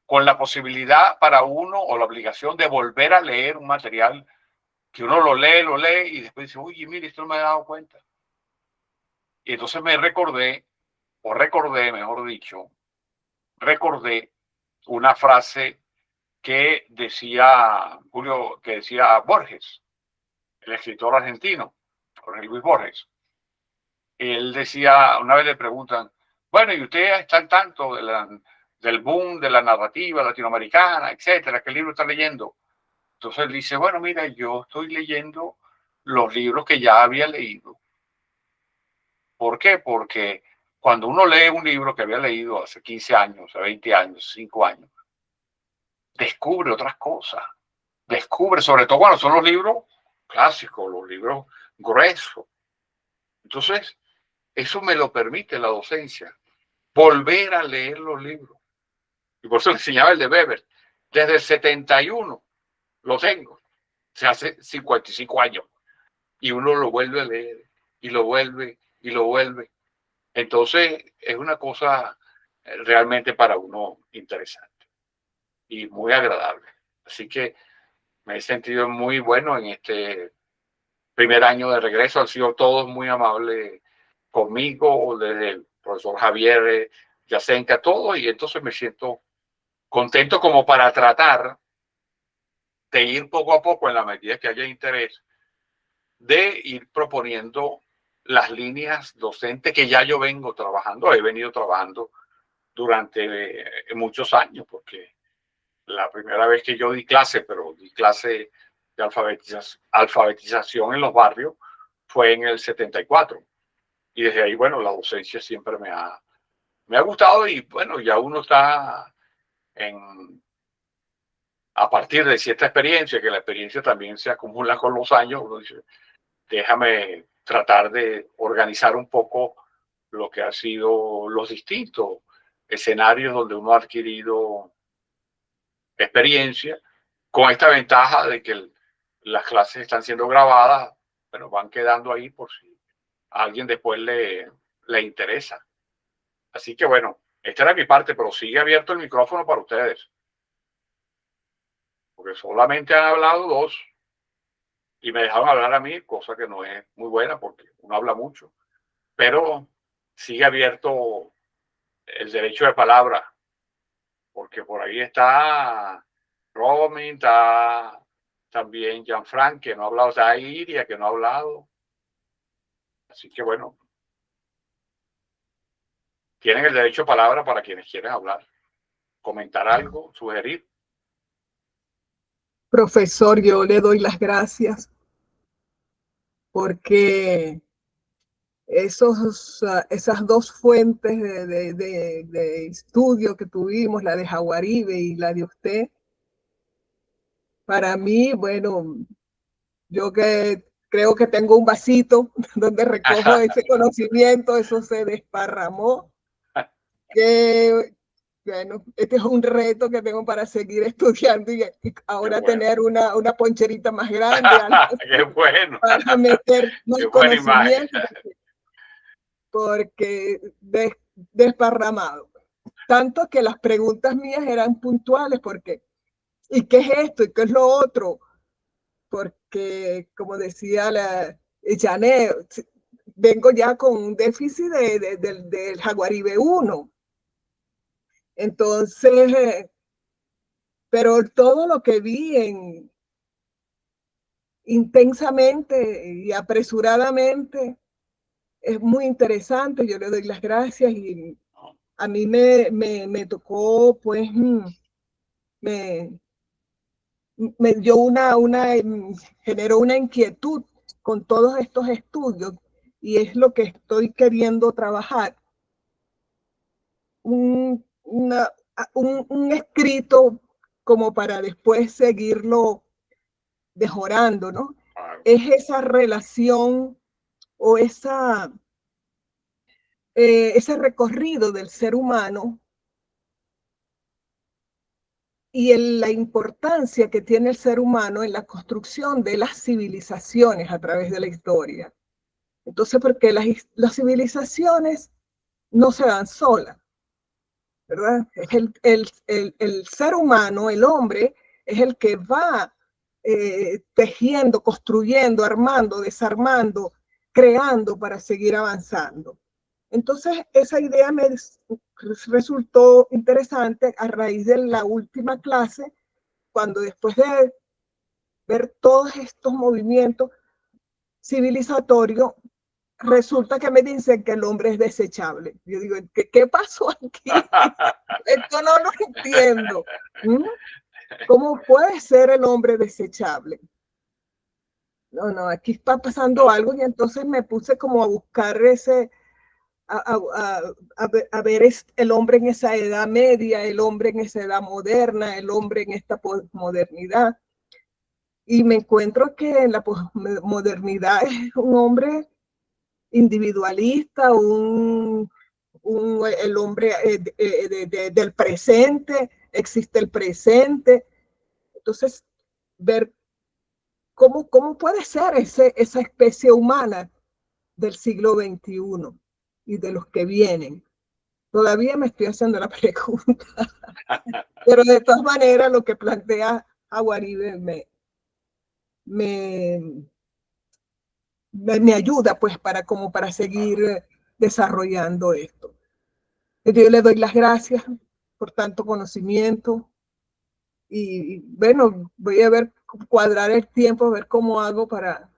con la posibilidad para uno o la obligación de volver a leer un material que uno lo lee y después dice, oye, mire, esto no me he dado cuenta. Y entonces me recordé, mejor dicho, recordé una frase que decía Borges, el escritor argentino, Jorge Luis Borges. Él decía, una vez le preguntan, bueno, ¿y usted está al tanto del boom de la narrativa latinoamericana, etcétera? ¿Qué libro está leyendo? Entonces él dice, bueno, mira, yo estoy leyendo los libros que ya había leído. ¿Por qué? Porque cuando uno lee un libro que había leído hace 15 años, hace 20 años, 5 años, descubre otras cosas. Descubre, sobre todo cuando son los libros clásicos, los libros gruesos, Entonces, eso me lo permite la docencia, volver a leer los libros. Y por eso le enseñaba el de Weber. Desde el 71 lo tengo, se hace 55 años. Y uno lo vuelve a leer, y lo vuelve, y lo vuelve. Entonces, es una cosa realmente para uno interesante y muy agradable. Así que me he sentido muy bueno en este primer año de regreso. Han sido todos muy amables conmigo, desde el profesor Javier Yacenca, todo, y entonces me siento contento como para tratar de ir poco a poco, en la medida que haya interés, de ir proponiendo las líneas docentes que ya yo vengo trabajando, he venido trabajando durante muchos años, porque la primera vez que yo di clase, pero di clase de alfabetización en los barrios, fue en el 74. Y desde ahí, bueno, la docencia siempre me ha gustado y bueno, ya uno está a partir de cierta experiencia, que la experiencia también se acumula con los años, uno dice, déjame tratar de organizar un poco lo que han sido los distintos escenarios donde uno ha adquirido experiencia, con esta ventaja de que las clases están siendo grabadas, bueno, van quedando ahí por si a alguien después le interesa. Así que bueno, esta era mi parte, pero sigue abierto el micrófono para ustedes, porque solamente han hablado dos y me dejaron hablar a mí, cosa que no es muy buena porque uno habla mucho, pero sigue abierto el derecho de palabra, porque por ahí está Romy, está también Jean-Franc, que no ha hablado, está Iria, que no ha hablado. Así que bueno, tienen el derecho de palabra para quienes quieran hablar, comentar algo, sugerir. Profesor, yo le doy las gracias porque esas dos fuentes de estudio que tuvimos, la de Jaguaribe y la de usted, para mí, bueno, yo que creo que tengo un vasito donde recojo ese conocimiento, eso se desparramó. Que, bueno, este es un reto que tengo para seguir estudiando y ahora bueno, tener una poncherita más grande. Qué bueno. Para meter más conocimiento. Porque desparramado. Tanto que las preguntas mías eran puntuales porque, ¿y qué es esto? ¿Y qué es lo otro? Porque, como decía la Janet, vengo ya con un déficit del Jaguaribe 1. Entonces, pero todo lo que vi intensamente y apresuradamente es muy interesante. Yo le doy las gracias y a mí me tocó, pues, me dio generó una inquietud con todos estos estudios y es lo que estoy queriendo trabajar. Un escrito como para después seguirlo mejorando, ¿no? Es esa relación o ese recorrido del ser humano y la importancia que tiene el ser humano en la construcción de las civilizaciones a través de la historia. Entonces, porque las civilizaciones no se dan solas, ¿verdad? El ser humano, el hombre, es el que va tejiendo, construyendo, armando, desarmando, creando para seguir avanzando. Entonces, esa idea me resultó interesante a raíz de la última clase, cuando después de ver todos estos movimientos civilizatorios, resulta que me dicen que el hombre es desechable. Yo digo, ¿qué pasó aquí? Esto no lo entiendo. ¿Cómo puede ser el hombre desechable? No, aquí está pasando algo y entonces me puse como a buscar a ver el hombre en esa edad media, el hombre en esa edad moderna, el hombre en esta posmodernidad. Y me encuentro que en la posmodernidad es un hombre individualista, el hombre del presente, existe el presente. Entonces, ver cómo puede ser esa especie humana del siglo XXI y de los que vienen. Todavía me estoy haciendo la pregunta, pero de todas maneras lo que plantea Jaguaribe me ayuda pues para seguir desarrollando esto. Yo le doy las gracias por tanto conocimiento y bueno, voy a ver, cuadrar el tiempo, ver cómo hago para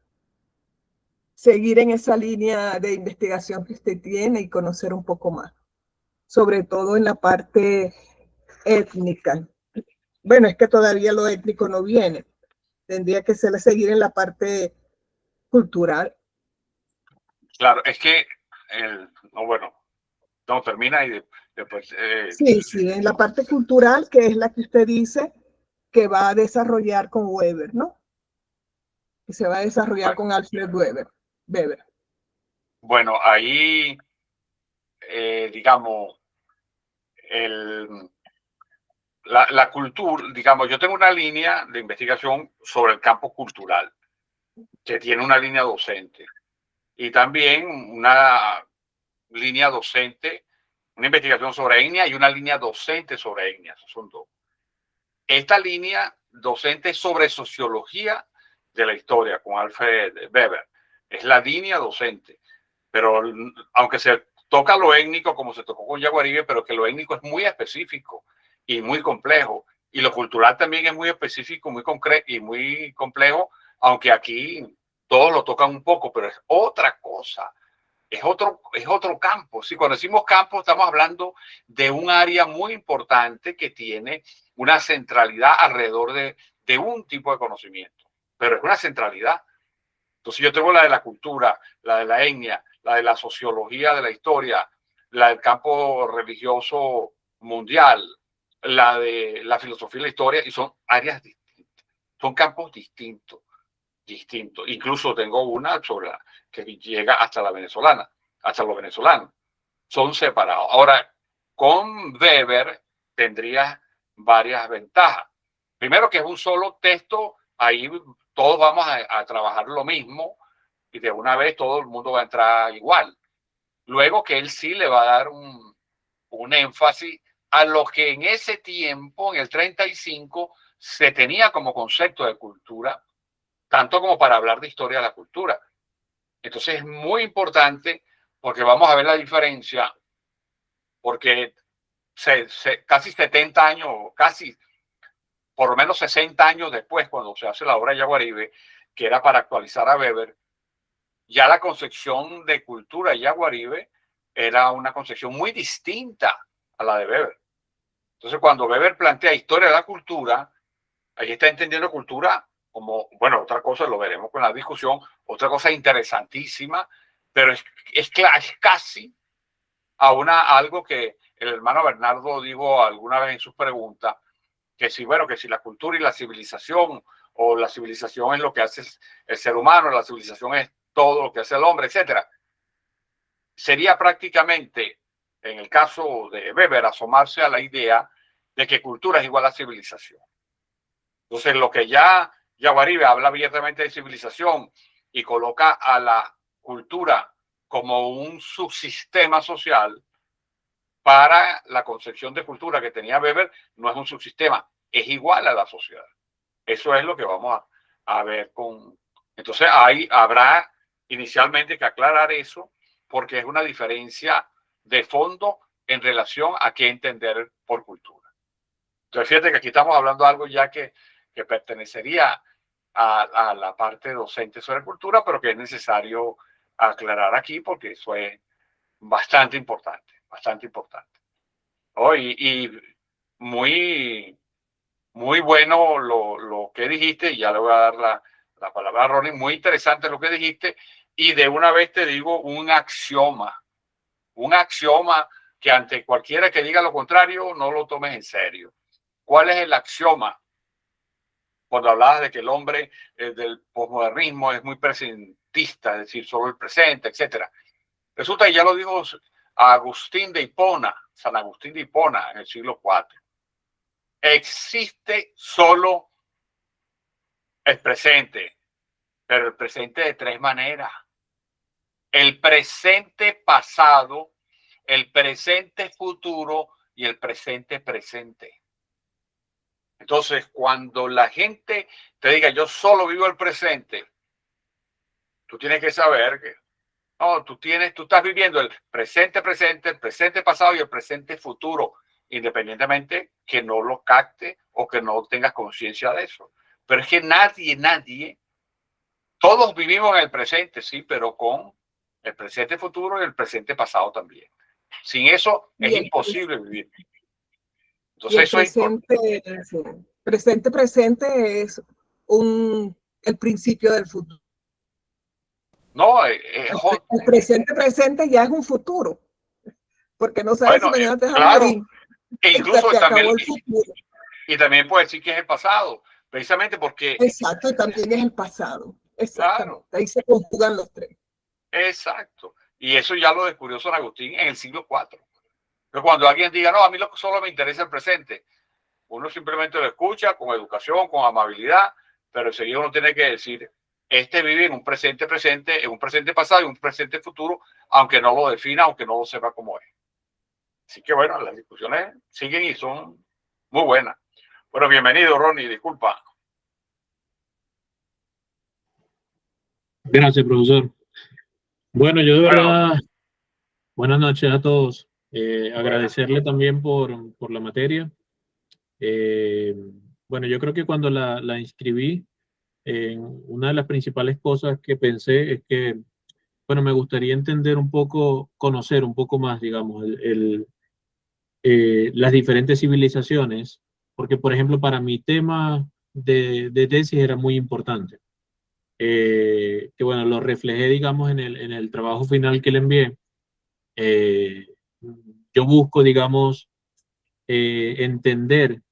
seguir en esa línea de investigación que usted tiene y conocer un poco más, sobre todo en la parte étnica. Bueno, es que todavía lo étnico no viene, tendría que seguir en la parte cultural. Claro, es que no termina y después. Sí, en la parte cultural, que es la que usted dice que va a desarrollar con Weber, ¿no? Que se va a desarrollar con Alfred Weber. Bueno, ahí, digamos, la cultura, digamos, yo tengo una línea de investigación sobre el campo cultural, que tiene una línea docente, y también una línea docente, una investigación sobre etnia y una línea docente sobre etnia, son dos. Esta línea docente es sobre sociología de la historia con Alfred Weber, es la línea docente, pero aunque se toca lo étnico como se tocó con Jaguaribe, pero que lo étnico es muy específico y muy complejo, y lo cultural también es muy específico, muy concreto y muy complejo, aunque aquí todos lo tocan un poco, pero es otra cosa. Es otro campo. Si cuando decimos campo, estamos hablando de un área muy importante que tiene una centralidad alrededor de un tipo de conocimiento, pero es una centralidad. Entonces yo tengo la de la cultura, la de la etnia, la de la sociología de la historia, la del campo religioso mundial, la de la filosofía y la historia, y son áreas distintas, son campos distintos. Incluso tengo una sobre que llega hasta la venezolana, hasta los venezolanos. Son separados. Ahora, con Weber tendrías varias ventajas. Primero que es un solo texto, ahí todos vamos a trabajar lo mismo y de una vez todo el mundo va a entrar igual. Luego que él sí le va a dar un énfasis a lo que en ese tiempo, en el 35, se tenía como concepto de cultura, tanto como para hablar de historia de la cultura. Entonces es muy importante porque vamos a ver la diferencia, porque casi 70 años, casi por lo menos 60 años después, cuando se hace la obra de Jaguaribe, que era para actualizar a Weber, ya la concepción de cultura de Jaguaribe era una concepción muy distinta a la de Weber. Entonces cuando Weber plantea historia de la cultura, ahí está entendiendo cultura como, bueno, otra cosa, lo veremos con la discusión, otra cosa interesantísima, pero es casi algo que el hermano Bernardo dijo alguna vez en sus preguntas, que si, bueno, que si la cultura y la civilización, o la civilización es lo que hace el ser humano, la civilización es todo lo que hace el hombre, etcétera. Sería prácticamente, en el caso de Weber, asomarse a la idea de que cultura es igual a civilización. Entonces, lo que ya Jaguaribe habla abiertamente de civilización y coloca a la cultura como un subsistema social, para la concepción de cultura que tenía Weber, no es un subsistema, es igual a la sociedad. Eso es lo que vamos a ver con... Entonces, ahí habrá inicialmente que aclarar eso, porque es una diferencia de fondo en relación a qué entender por cultura. Entonces, fíjate que aquí estamos hablando de algo ya que pertenecería a la parte docente sobre cultura, pero que es necesario aclarar aquí porque eso es bastante importante, bastante importante. Oh, y muy, muy bueno lo que dijiste, y ya le voy a dar la palabra a Ronnie, muy interesante lo que dijiste, y de una vez te digo un axioma que ante cualquiera que diga lo contrario no lo tomes en serio. ¿Cuál es el axioma? cuando hablabas de que el hombre del posmodernismo es muy presentista, es decir, solo el presente, etcétera. Resulta que ya lo dijo Agustín de Hipona, San Agustín de Hipona, en el siglo IV. Existe solo el presente, pero el presente de tres maneras. El presente pasado, el presente futuro y el presente presente. Entonces, cuando la gente te diga, yo solo vivo el presente, tú tienes que saber que no, tú estás viviendo el presente presente, el presente pasado y el presente futuro, independientemente que no lo capte o que no tengas conciencia de eso. Pero es que nadie, todos vivimos en el presente, sí, pero con el presente futuro y el presente pasado también. Sin eso es imposible vivir. Entonces, eso es importante. Presente es el principio del futuro. No, el presente ya es un futuro, porque no sabes si mañana te vas a morir. E incluso acabó el futuro. Y también puede decir que es el pasado, precisamente porque... Exacto, y también es el pasado. Exactamente. Claro. Ahí se conjugan los tres. Exacto. Y eso ya lo descubrió San Agustín en el siglo IV. Pero cuando alguien diga, no, a mí solo me interesa el presente, uno simplemente lo escucha con educación, con amabilidad, pero enseguida uno tiene que decir, vive en un presente presente, en un presente pasado y un presente futuro, aunque no lo defina, aunque no lo sepa cómo es. Así que bueno, las discusiones siguen y son muy buenas. Bueno, bienvenido, Ronnie, disculpa. Gracias, profesor. Bueno, yo de verdad, buenas noches a todos. Agradecerle también por la materia. Bueno, yo creo que cuando la inscribí, una de las principales cosas que pensé es que, bueno, me gustaría entender un poco, conocer un poco más, digamos, las diferentes civilizaciones, porque, por ejemplo, para mi tema de tesis era muy importante. Que bueno, lo reflejé, digamos, en el trabajo final que le envié. Yo busco, digamos, entender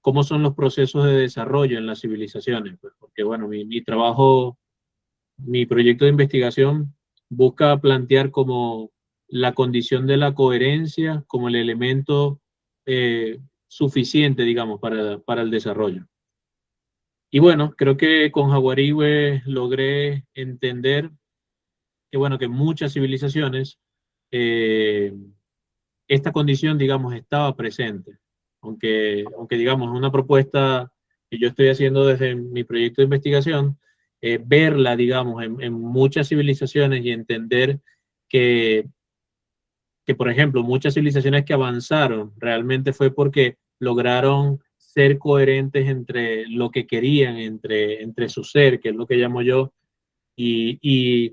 cómo son los procesos de desarrollo en las civilizaciones, pues, porque bueno, mi trabajo, mi proyecto de investigación busca plantear como la condición de la coherencia como el elemento suficiente, digamos, para el desarrollo. Y bueno, creo que con Jaguaribe logré entender que, bueno, que en muchas civilizaciones esta condición, digamos, estaba presente. Aunque digamos, una propuesta que yo estoy haciendo desde mi proyecto de investigación, verla, digamos, en muchas civilizaciones y entender que, por ejemplo, muchas civilizaciones que avanzaron realmente fue porque lograron ser coherentes entre lo que querían, entre su ser, que es lo que llamo yo, y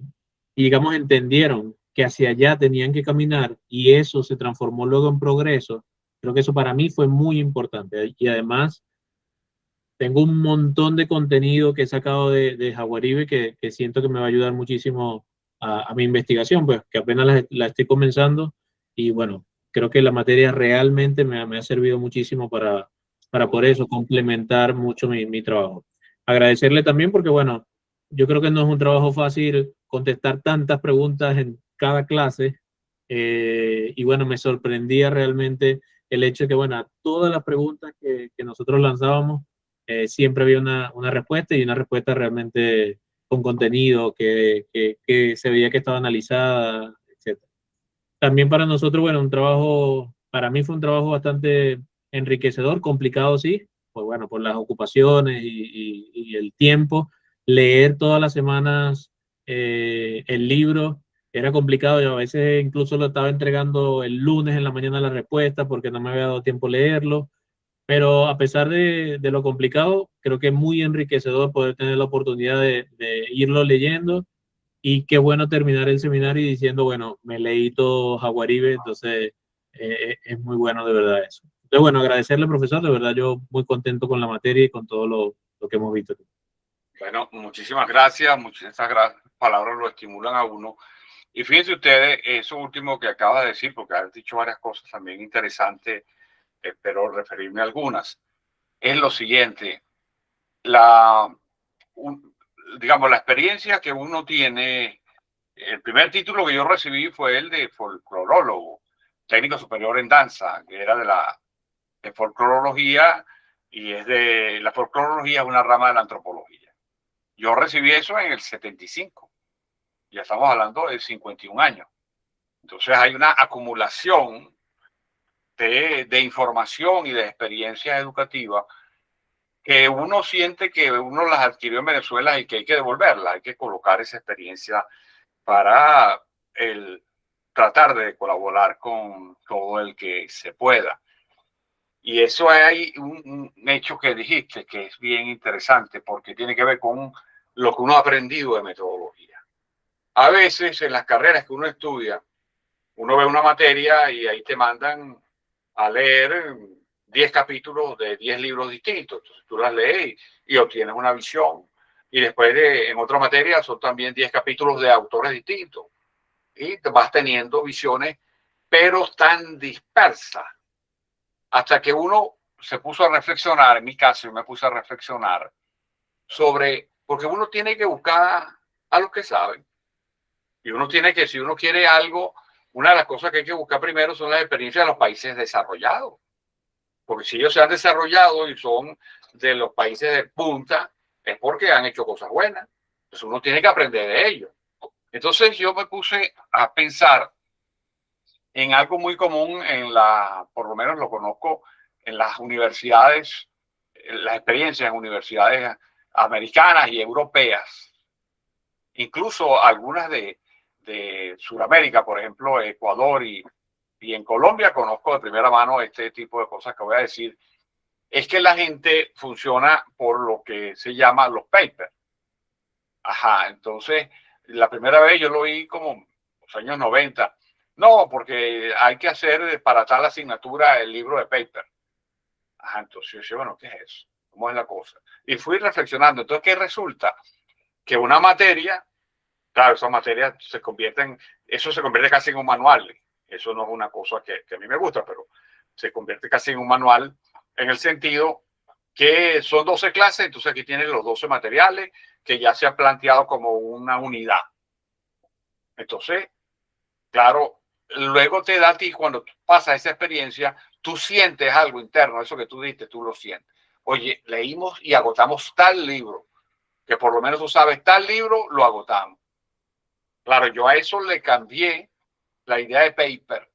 digamos, entendieron que hacia allá tenían que caminar y eso se transformó luego en progreso. Creo que eso para mí fue muy importante. Y además, tengo un montón de contenido que he sacado de Jaguaribe que siento que me va a ayudar muchísimo a mi investigación, pues que apenas la estoy comenzando y bueno, creo que la materia realmente me ha servido muchísimo para por eso complementar mucho mi trabajo. Agradecerle también porque bueno, yo creo que no es un trabajo fácil contestar tantas preguntas en cada clase y bueno, me sorprendía realmente el hecho de que bueno, a todas las preguntas que nosotros lanzábamos, siempre había una respuesta y una respuesta realmente con contenido que se veía que estaba analizada, etc. También para nosotros, bueno, para mí fue un trabajo bastante enriquecedor, complicado sí, pues bueno, por las ocupaciones y el tiempo. Leer todas las semanas el libro era complicado, yo a veces incluso lo estaba entregando el lunes en la mañana la respuesta porque no me había dado tiempo leerlo. Pero a pesar de lo complicado, creo que es muy enriquecedor poder tener la oportunidad de irlo leyendo y qué bueno terminar el seminario y diciendo, bueno, me leí todo Jaguaribe, entonces es muy bueno de verdad eso. Entonces, bueno, agradecerle, profesor, de verdad yo muy contento con la materia y con todo lo que hemos visto. Bueno, muchísimas gracias, muchas palabras lo estimulan a uno. Y fíjense ustedes, eso último que acabas de decir, porque has dicho varias cosas también interesantes, espero referirme a algunas, es lo siguiente. digamos, la experiencia que uno tiene. El primer título que yo recibí fue el de folclorólogo, técnico superior en danza, que era de folclorología, y la folclorología es una rama de la antropología. Yo recibí eso en el 75, ya estamos hablando de 51 años. Entonces hay una acumulación de información y de experiencias educativas que uno siente que uno las adquirió en Venezuela y que hay que devolverlas, hay que colocar esa experiencia para tratar de colaborar con todo el que se pueda. Y eso hay un hecho que dijiste que es bien interesante porque tiene que ver con lo que uno ha aprendido de metodología. A veces en las carreras que uno estudia, uno ve una materia y ahí te mandan a leer 10 capítulos de 10 libros distintos. Entonces tú las lees y obtienes una visión. Y después en otra materia son también 10 capítulos de autores distintos. Y te vas teniendo visiones, pero tan dispersas, hasta que uno se puso a reflexionar, en mi caso yo me puse a reflexionar sobre, porque uno tiene que buscar a los que saben. Y uno tiene que, si uno quiere algo, una de las cosas que hay que buscar primero son las experiencias de los países desarrollados. Porque si ellos se han desarrollado y son de los países de punta, es porque han hecho cosas buenas. Entonces uno tiene que aprender de ellos. Entonces yo me puse a pensar en algo muy común por lo menos lo conozco en las universidades, en las experiencias en universidades americanas y europeas, incluso algunas de Sudamérica, por ejemplo, Ecuador y en Colombia conozco de primera mano este tipo de cosas que voy a decir. Es que la gente funciona por lo que se llama los papers. Ajá, entonces la primera vez yo lo oí como los años 90. No, porque hay que hacer para tal asignatura el libro de paper. Ajá, entonces yo decía, bueno, ¿qué es eso? ¿Cómo es la cosa? Y fui reflexionando. Entonces, ¿qué resulta? Que una materia, claro, esas materias eso se convierte casi en un manual. Eso no es una cosa que a mí me gusta, pero se convierte casi en un manual en el sentido que son 12 clases, entonces aquí tienes los 12 materiales que ya se han planteado como una unidad. Entonces, claro, luego te da a ti, cuando tú pasas esa experiencia, tú sientes algo interno, eso que tú diste, tú lo sientes. Oye, leímos y agotamos tal libro, que por lo menos tú sabes, tal libro lo agotamos. Claro, yo a eso le cambié la idea de paper.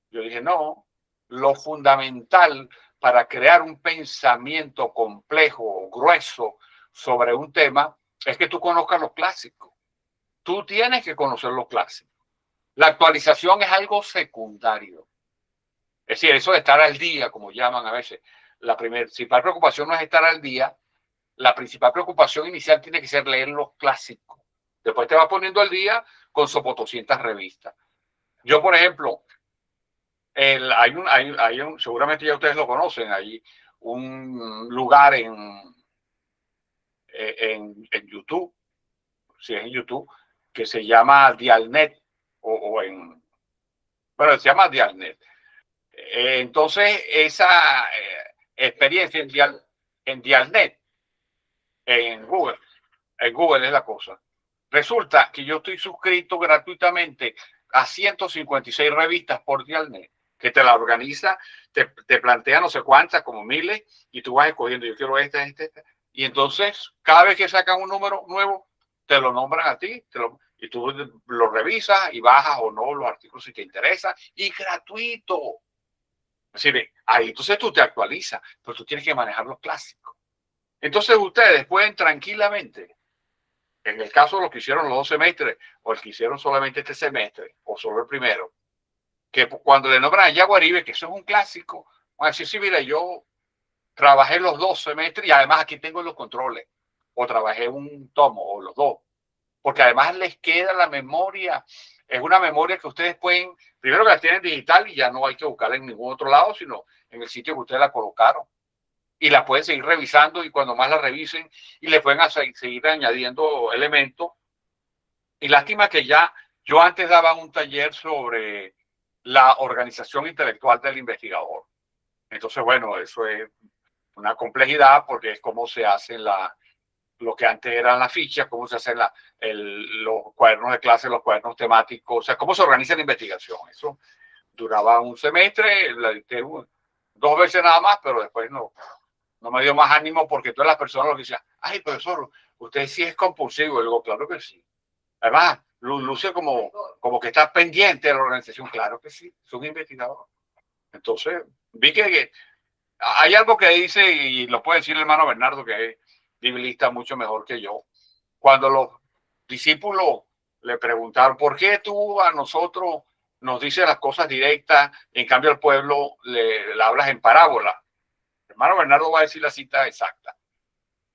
Yo dije, no, lo fundamental para crear un pensamiento complejo, grueso sobre un tema, es que tú conozcas los clásicos. Tú tienes que conocer los clásicos. La actualización es algo secundario. Es decir, eso de estar al día, como llaman a veces, la principal preocupación no es estar al día. La principal preocupación inicial tiene que ser leer los clásicos. Después te vas poniendo al día con sopotoscientas revistas. Yo, por ejemplo, seguramente ya ustedes lo conocen, hay un lugar en YouTube, si es en YouTube, que se llama Dialnet, bueno, se llama Dialnet. Entonces, esa experiencia en Dialnet, en Google es la cosa. Resulta que yo estoy suscrito gratuitamente a 156 revistas por Dialnet, que te la organiza, te plantea no sé cuántas, como miles, y tú vas escogiendo, yo quiero esta. Y entonces, cada vez que sacan un número nuevo, te lo nombran a ti, y tú lo revisas y bajas o no los artículos si te interesa, y gratuito. Es decir, ahí entonces tú te actualizas, pero tú tienes que manejar los clásicos. Entonces ustedes pueden tranquilamente, en el caso de los que hicieron los 2 semestres, o el que hicieron solamente este semestre, o solo el primero, que cuando le nombran a Yaguaribe, que eso es un clásico, van a decir, sí, mira, yo trabajé los 2 semestres y además aquí tengo los controles, o trabajé un tomo, o los 2, porque además les queda la memoria. Es una memoria que ustedes pueden, primero que la tienen digital y ya no hay que buscarla en ningún otro lado, sino en el sitio que ustedes la colocaron. Y la pueden seguir revisando y cuando más la revisen y le pueden seguir añadiendo elementos. Y lástima que yo antes daba un taller sobre la organización intelectual del investigador. Entonces, bueno, eso es una complejidad porque es cómo se hacen lo que antes eran las fichas, cómo se hacen los cuadernos de clase, los cuadernos temáticos, o sea, cómo se organiza la investigación. Eso duraba un semestre, la dicté 2 veces nada más, pero después no me dio más ánimo porque todas las personas lo que decían, ay, profesor, usted sí es compulsivo. Y digo, claro que sí. Además, luce como que está pendiente de la organización. Claro que sí, es un investigador. Entonces, vi que hay algo que dice, y lo puede decir el hermano Bernardo, que es biblista mucho mejor que yo. Cuando los discípulos le preguntaron, ¿por qué tú a nosotros nos dices las cosas directas, en cambio al pueblo le hablas en parábola? El hermano Bernardo va a decir la cita exacta.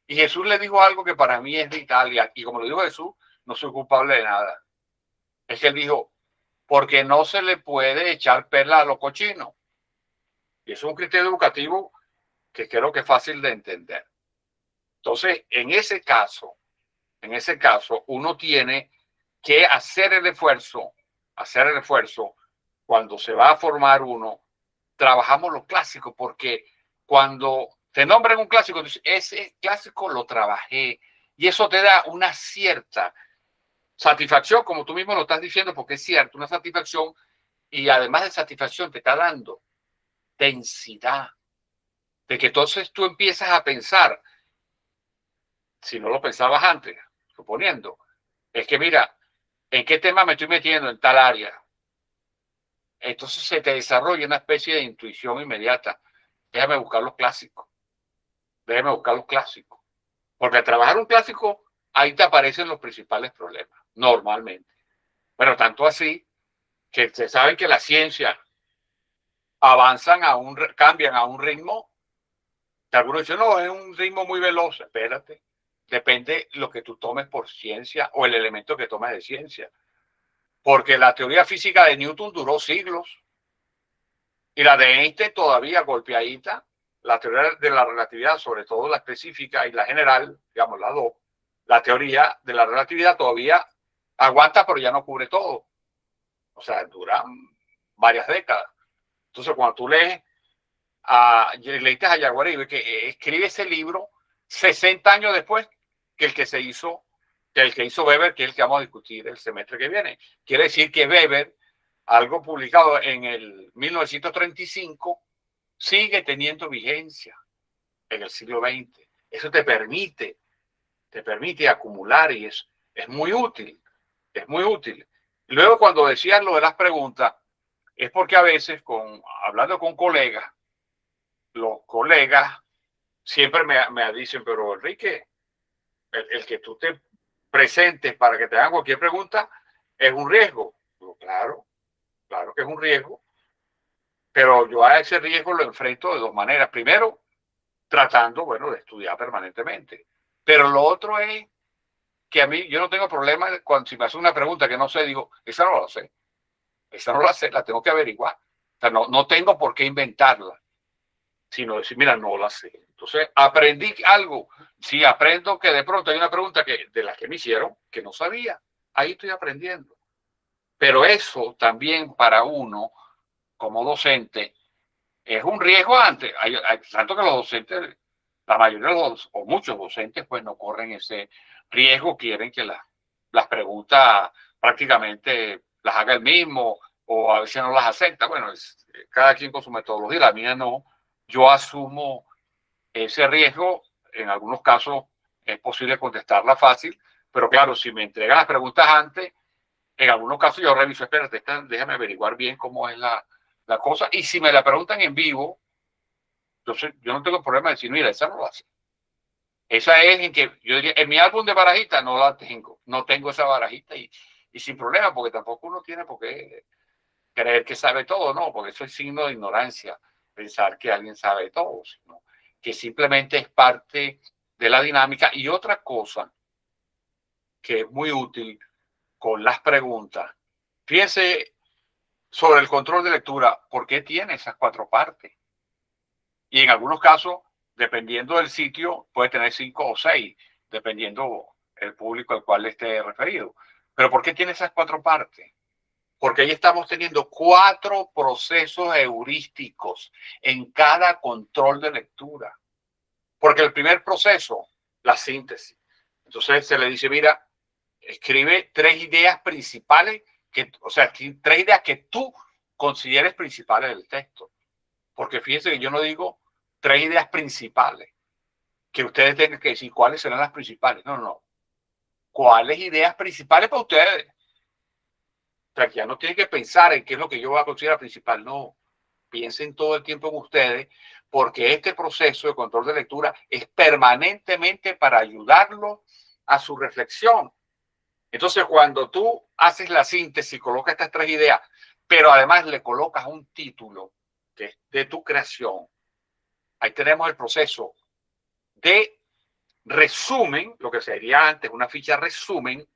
Y Jesús le dijo algo que para mí es vital, y como lo dijo Jesús, no soy culpable de nada. Es que él dijo, porque no se le puede echar perla a los cochinos. Y eso es un criterio educativo que creo que es fácil de entender. Entonces, en ese caso, uno tiene que hacer el esfuerzo cuando se va a formar uno, trabajamos los clásicos, porque cuando te nombran un clásico, dices, ese clásico lo trabajé, y eso te da una cierta satisfacción, como tú mismo lo estás diciendo, porque es cierto, una satisfacción, y además de satisfacción te está dando densidad, de que entonces tú empiezas a pensar, si no lo pensabas antes, suponiendo, es que mira, ¿en qué tema me estoy metiendo en tal área? Entonces se te desarrolla una especie de intuición inmediata. Déjame buscar los clásicos. Porque al trabajar un clásico, ahí te aparecen los principales problemas, normalmente. Bueno, tanto así que se sabe que la ciencia cambian a un ritmo, que algunos dicen, no, es un ritmo muy veloz. Espérate, depende lo que tú tomes por ciencia o el elemento que tomes de ciencia. Porque la teoría física de Newton duró siglos y la de Einstein todavía golpeadita. La teoría de la relatividad, sobre todo la específica y la general, digamos las dos, la teoría de la relatividad todavía aguanta, pero ya no cubre todo. O sea, dura varias décadas. Entonces, cuando tú leíste a Yaguaribe, que escribe ese libro 60 años después que el que hizo Weber, que es el que vamos a discutir el semestre que viene. Quiere decir que Weber, algo publicado en el 1935, sigue teniendo vigencia en el siglo XX. Eso te permite acumular y es muy útil, Luego, cuando decías lo de las preguntas, es porque a veces, hablando con colegas, los colegas siempre me dicen, pero Enrique, el que tú te presentes para que te hagan cualquier pregunta es un riesgo. Digo, claro que es un riesgo, pero yo a ese riesgo lo enfrento de dos maneras. Primero, tratando, bueno, de estudiar permanentemente. Pero lo otro es que a mí, yo no tengo problema si me hacen una pregunta que no sé, digo, esa no la sé, la tengo que averiguar. O sea, no tengo por qué inventarla, sino decir, mira, no la sé. Entonces, aprendí algo. Sí, aprendo que de pronto hay una pregunta de las que me hicieron que no sabía. Ahí estoy aprendiendo. Pero eso también para uno, como docente, es un riesgo antes. Tanto que los docentes, la mayoría de o muchos docentes, pues no corren ese riesgo, quieren que las preguntas prácticamente las haga el mismo o a veces no las acepta. Bueno, cada quien con su metodología, la mía no. Yo asumo ese riesgo. En algunos casos es posible contestarla fácil, pero claro, si me entregan las preguntas antes, en algunos casos yo reviso, espérate, déjame averiguar bien cómo es la cosa. Y si me la preguntan en vivo, entonces yo no tengo problema de decir, mira, esa no la sé. Esa es en que yo diría, en mi álbum de barajita no la tengo, no tengo esa barajita y sin problema, porque tampoco uno tiene por qué creer que sabe todo, no, porque eso es signo de ignorancia, pensar que alguien sabe todo, sino que simplemente es parte de la dinámica. Y otra cosa que es muy útil con las preguntas, fíjense sobre el control de lectura, ¿por qué tiene esas 4 partes? Y en algunos casos, dependiendo del sitio, puede tener 5 o 6, dependiendo el público al cual le esté referido. Pero ¿por qué tiene esas 4 partes? Porque ahí estamos teniendo 4 procesos heurísticos en cada control de lectura. Porque el primer proceso, la síntesis. Entonces se le dice, mira, escribe 3 ideas principales, o sea, 3 ideas que tú consideres principales del texto. Porque fíjense que yo no digo 3 ideas principales, que ustedes tengan que decir cuáles serán las principales. No, no. ¿Cuáles ideas principales para ustedes? O sea, que ya no tienen que pensar en qué es lo que yo voy a considerar principal. No. Piensen todo el tiempo en ustedes, porque este proceso de control de lectura es permanentemente para ayudarlo a su reflexión. Entonces, cuando tú haces la síntesis, colocas estas 3 ideas, pero además le colocas un título que es de tu creación, ahí tenemos el proceso de resumen, lo que sería antes una ficha resumen,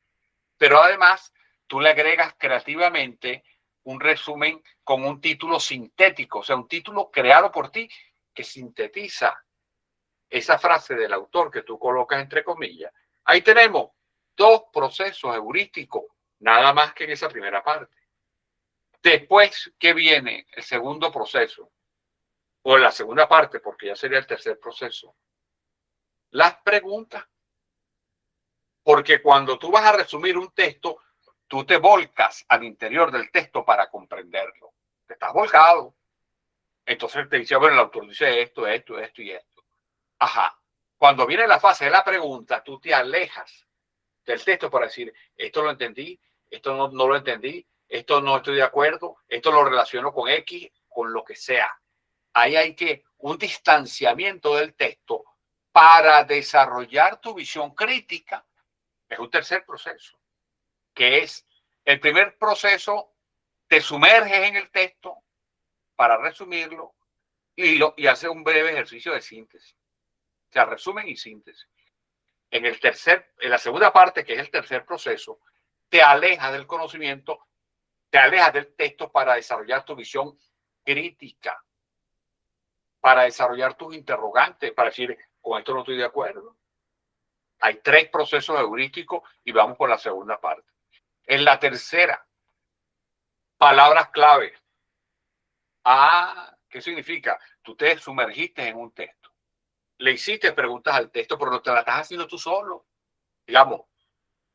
pero además tú le agregas creativamente un resumen con un título sintético, o sea, un título creado por ti que sintetiza esa frase del autor que tú colocas entre comillas. Ahí tenemos 2 procesos heurísticos, nada más que en esa primera parte. Después, ¿qué viene? El segundo proceso, o la segunda parte, porque ya sería el tercer proceso. Las preguntas. Porque cuando tú vas a resumir un texto, tú te volcas al interior del texto para comprenderlo. Te estás volcado. Entonces te dice, bueno, el autor dice esto, esto, esto y esto. Ajá. Cuando viene la fase de la pregunta, tú te alejas del texto para decir, esto lo entendí, esto no lo entendí, esto no estoy de acuerdo, esto lo relaciono con X, con lo que sea. Ahí hay que un distanciamiento del texto para desarrollar tu visión crítica. Es un tercer proceso, que es el primer proceso, te sumerges en el texto para resumirlo y haces un breve ejercicio de síntesis. O sea, resumen y síntesis. En la segunda parte, que es el tercer proceso, te alejas del conocimiento, te alejas del texto para desarrollar tu visión crítica, para desarrollar tus interrogantes, para decir, con esto no estoy de acuerdo. Hay 3 procesos heurísticos y vamos por la segunda parte. En la tercera, palabras clave. ¿Qué significa? Tú te sumergiste en un texto. Le hiciste preguntas al texto, pero no te la estás haciendo tú solo. Digamos,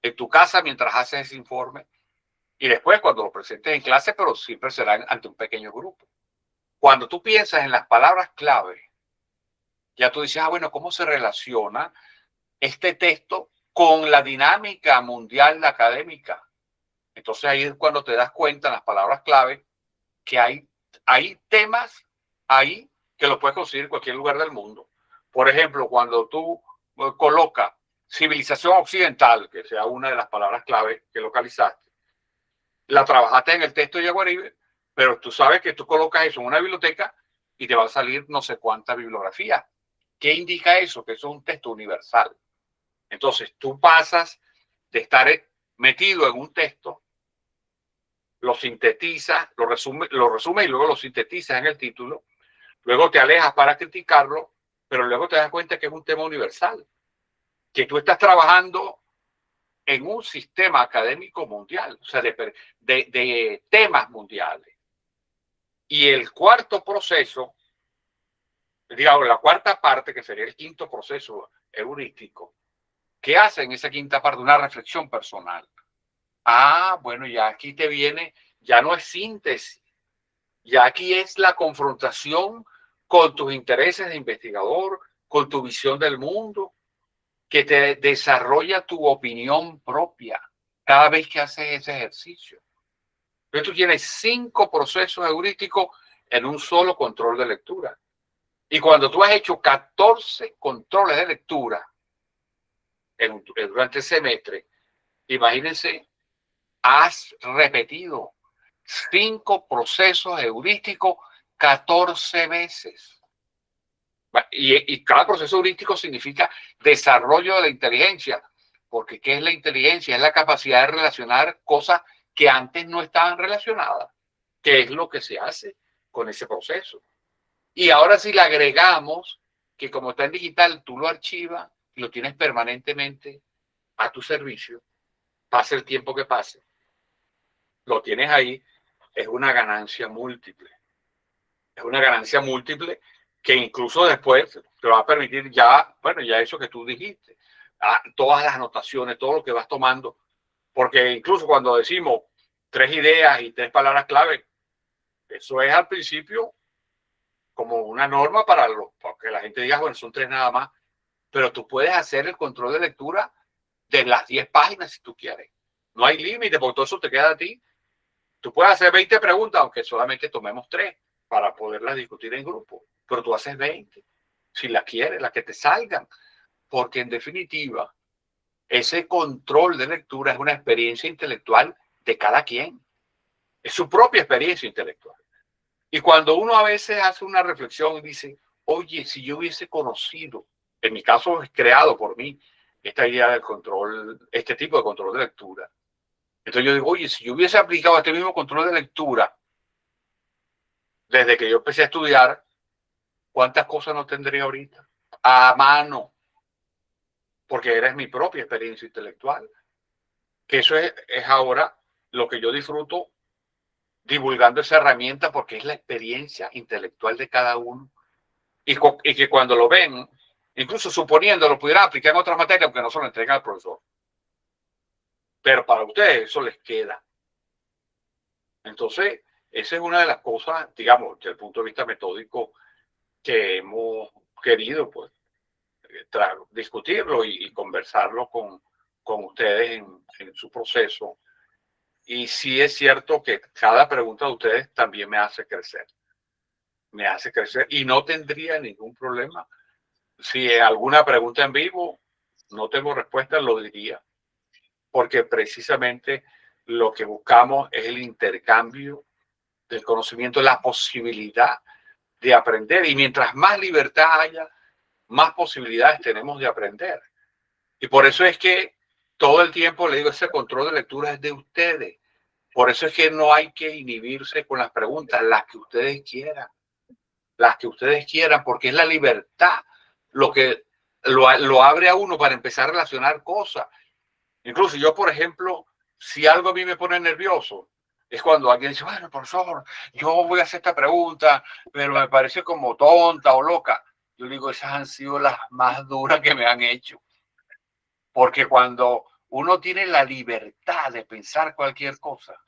en tu casa mientras haces ese informe y después cuando lo presentes en clase, pero siempre será ante un pequeño grupo. Cuando tú piensas en las palabras clave, ya tú dices, bueno, ¿cómo se relaciona este texto con la dinámica mundial académica? Entonces ahí es cuando te das cuenta en las palabras clave que hay temas ahí que lo puedes conseguir en cualquier lugar del mundo. Por ejemplo, cuando tú colocas civilización occidental, que sea una de las palabras clave que localizaste, la trabajaste en el texto de Yaguaribe, pero tú sabes que tú colocas eso en una biblioteca y te va a salir no sé cuánta bibliografía. ¿Qué indica eso? Que eso es un texto universal. Entonces, tú pasas de estar metido en un texto, lo sintetizas, lo resume y luego lo sintetizas en el título, luego te alejas para criticarlo, pero luego te das cuenta que es un tema universal, que tú estás trabajando en un sistema académico mundial, o sea, de temas mundiales. Y el cuarto proceso, digamos, la cuarta parte, que sería el quinto proceso heurístico, ¿qué hace en esa quinta parte? Una reflexión personal. Bueno, ya aquí te viene, ya no es síntesis, ya aquí es la confrontación con tus intereses de investigador, con tu visión del mundo, que te desarrolla tu opinión propia cada vez que haces ese ejercicio. Entonces tú tienes 5 procesos heurísticos en un solo control de lectura. Y cuando tú has hecho 14 controles de lectura durante el semestre, imagínense, has repetido 5 procesos heurísticos 14 veces. Y cada proceso heurístico significa desarrollo de la inteligencia, porque ¿qué es la inteligencia? Es la capacidad de relacionar cosas que antes no estaban relacionadas, que es lo que se hace con ese proceso. Y ahora si le agregamos que como está en digital, tú lo archivas y lo tienes permanentemente a tu servicio, pase el tiempo que pase, lo tienes ahí, es una ganancia múltiple. Es una ganancia múltiple que incluso después, te va a permitir ya, bueno, ya eso que tú dijiste, todas las anotaciones, todo lo que vas tomando, porque incluso cuando decimos 3 ideas y 3 palabras clave, eso es al principio como una norma para que la gente diga, bueno, son 3 nada más, pero tú puedes hacer el control de lectura de las 10 páginas si tú quieres. No hay límite, porque todo eso te queda a ti. Tú puedes hacer 20 preguntas, aunque solamente tomemos 3 para poderlas discutir en grupo, pero tú haces 20, si las quieres, las que te salgan, porque en definitiva, ese control de lectura es una experiencia intelectual de cada quien, es su propia experiencia intelectual. Y cuando uno a veces hace una reflexión y dice, oye, si yo hubiese conocido, en mi caso es creado por mí, esta idea del control, este tipo de control de lectura. Entonces yo digo, oye, si yo hubiese aplicado este mismo control de lectura desde que yo empecé a estudiar, ¿cuántas cosas no tendría ahorita? A mano, porque era mi propia experiencia intelectual. Que eso es ahora lo que yo disfruto divulgando esa herramienta, porque es la experiencia intelectual de cada uno. Y que cuando lo ven, incluso suponiendo lo pudieran aplicar en otras materias, aunque no se lo entregan al profesor. Pero para ustedes eso les queda. Entonces, esa es una de las cosas, digamos, desde el punto de vista metódico, que hemos querido pues, discutirlo y conversarlo con ustedes en su proceso. Y sí es cierto que cada pregunta de ustedes también me hace crecer. Me hace crecer y no tendría ningún problema. Si alguna pregunta en vivo no tengo respuesta, lo diría. Porque precisamente lo que buscamos es el intercambio del conocimiento, la posibilidad de aprender. Y mientras más libertad haya, más posibilidades tenemos de aprender. Y por eso es que todo el tiempo le digo, ese control de lectura es de ustedes. Por eso es que no hay que inhibirse con las preguntas, las que ustedes quieran, porque es la libertad lo que lo abre a uno para empezar a relacionar cosas. Incluso yo, por ejemplo, si algo a mí me pone nervioso, es cuando alguien dice, bueno, profesor, yo voy a hacer esta pregunta, pero me parece como tonta o loca. Yo digo, esas han sido las más duras que me han hecho. Porque cuando uno tiene la libertad de pensar cualquier cosa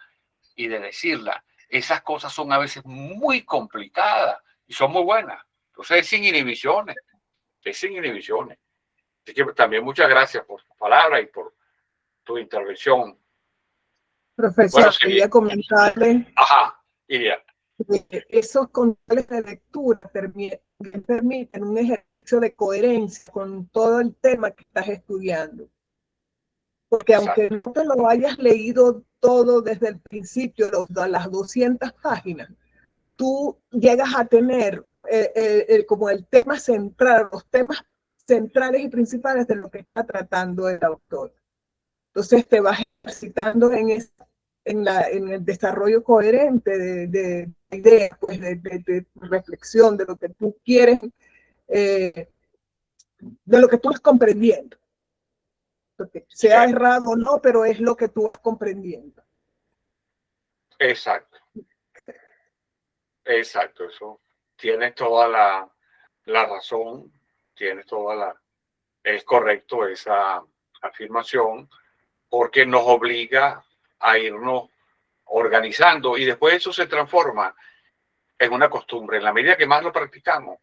y de decirla, esas cosas son a veces muy complicadas y son muy buenas. Entonces es sin inhibiciones, es sin inhibiciones. Así que también muchas gracias por tu palabra y por tu intervención. Profesor, Bueno, quería comentarle Iria. que esos controles de lectura permiten un ejercicio de coherencia con todo el tema que estás estudiando. Porque Exacto. aunque no te lo hayas leído todo desde el principio, las 200 páginas, tú llegas a tener como el tema central, los temas centrales y principales de lo que está tratando el autor. Entonces te vas ejercitando en el desarrollo coherente de ideas, pues, de reflexión, de lo que tú quieres, de lo que tú vas comprendiendo. Porque sea errado o no, pero es lo que tú vas comprendiendo. Exacto. Exacto, eso. Tienes toda la razón, tienes toda la... Es correcto esa afirmación, porque nos obliga a irnos organizando y después eso se transforma en una costumbre. En la medida que más lo practicamos,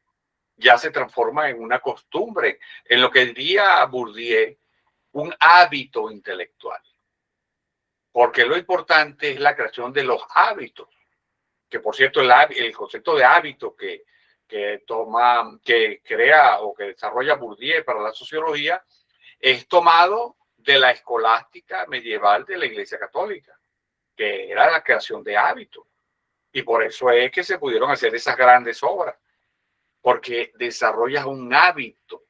ya se transforma en una costumbre, en lo que diría Bourdieu, un hábito intelectual. Porque lo importante es la creación de los hábitos, que por cierto el concepto de hábito que crea o que desarrolla Bourdieu para la sociología es tomado de la escolástica medieval de la Iglesia Católica, que era la creación de hábitos. Y por eso es que se pudieron hacer esas grandes obras, porque desarrollas un hábito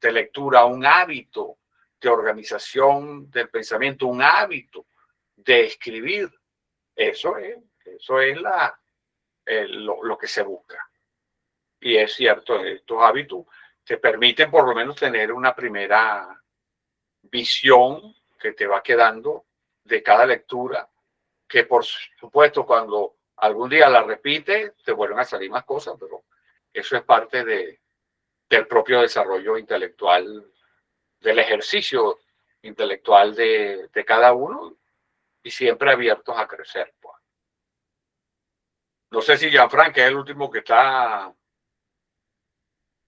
de lectura, un hábito de organización del pensamiento, un hábito de escribir. Eso es lo que se busca. Y es cierto, estos hábitos te permiten por lo menos tener una primera visión que te va quedando de cada lectura, que por supuesto cuando algún día la repites te vuelven a salir más cosas, pero eso es parte del propio desarrollo intelectual, del ejercicio intelectual de cada uno, y siempre abiertos a crecer, pues. No sé si Gianfranco, que es el último que está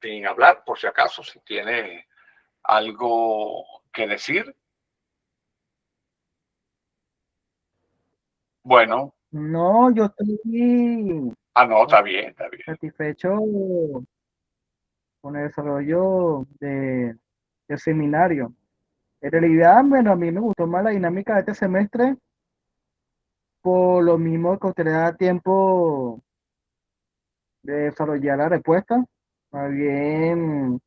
sin hablar, por si acaso, si tiene algo que decir. Bueno, No, yo estoy no, está bien, está bien. satisfecho con el desarrollo del seminario. En realidad, bueno, a mí me gustó más la dinámica de este semestre, por lo mismo que usted le da tiempo de desarrollar la respuesta. Más bien,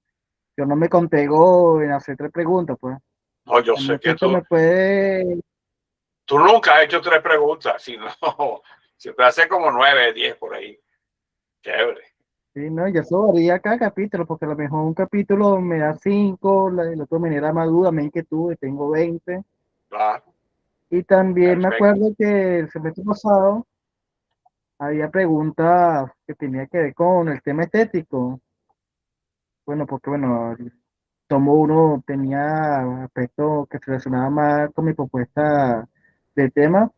yo no me contengo en hacer 3 preguntas, pues. No, yo El sé que muchacho me puede... tú nunca has hecho 3 preguntas, sino siempre hace como 9, 10 por ahí. Chévere. Sí, no, ya eso varía cada capítulo, porque a lo mejor un capítulo me da 5, el otro me genera más duda, me inquietud, tengo 20. Claro, Y también me perfecto. acuerdo que el semestre pasado había preguntas que tenía que ver con el tema estético. Bueno, porque bueno, el tomo 1 tenía aspectos que se relacionaban más con mi propuesta de tema,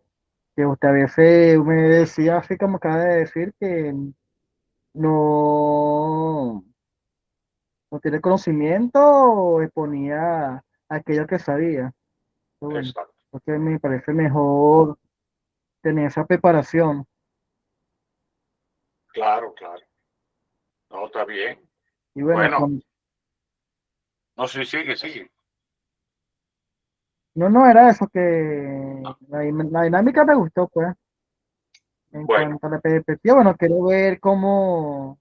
que usted a veces me decía, así como acaba de decir, que no, no tiene conocimiento o exponía aquello que sabía. Pero bueno, Exacto. porque me parece mejor tener esa preparación. Claro, claro. No, está bien. Y bueno, Bueno, no sé, sigue, sigue. no era eso, que la dinámica me gustó, pues. En Bueno, cuanto a la perspectiva, bueno, quiero ver cómo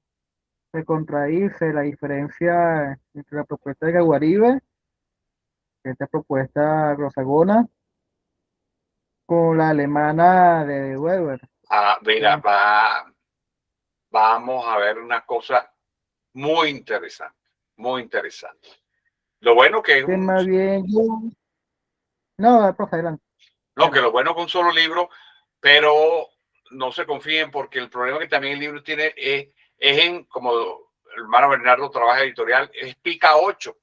se contradice la diferencia entre la propuesta de Gaguaribe, esta propuesta glosagona, con la alemana de Weber. mira, vamos a ver una cosa muy interesante, muy interesante. Lo bueno que es Que más bien yo... No, profe, adelante. no, que lo bueno que un solo libro, pero no se confíen porque el problema que también el libro tiene es en, como el hermano Bernardo trabaja editorial, es pica 8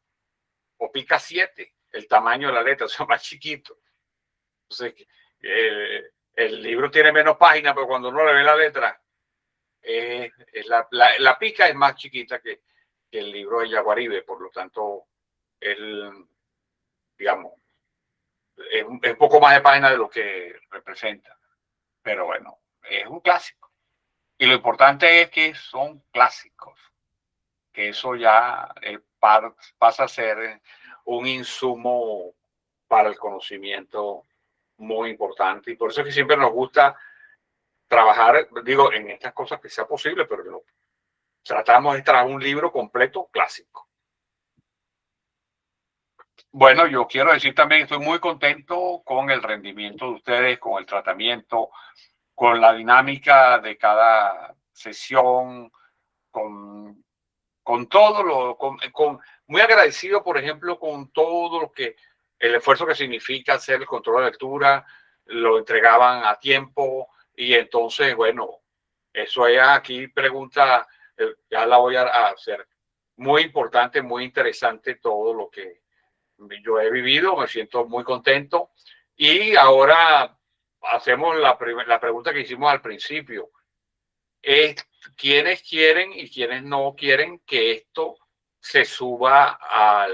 o pica 7, el tamaño de la letra, o sea, más chiquito. Entonces, el libro tiene menos páginas, pero cuando uno le ve la letra, la pica es más chiquita que el libro de Yaguaribe, por lo tanto, digamos, es un poco más de páginas de lo que representa. Pero bueno, es un clásico. Y lo importante es que son clásicos, que eso ya pasa a ser un insumo para el conocimiento muy importante. Y por eso es que siempre nos gusta trabajar, digo, en estas cosas que sea posible, pero no, tratamos de traer un libro completo clásico. Bueno, yo quiero decir también, estoy muy contento con el rendimiento de ustedes, con el tratamiento, con la dinámica de cada sesión, con todo muy agradecido, por ejemplo, con todo lo que, el esfuerzo que significa hacer el control de lectura, lo entregaban a tiempo y entonces, bueno, eso es aquí pregunta, ya la voy a hacer. Muy importante, muy interesante todo lo que yo he vivido, me siento muy contento. Y ahora hacemos la pregunta que hicimos al principio. ¿Quiénes quieren y quiénes no quieren que esto se suba a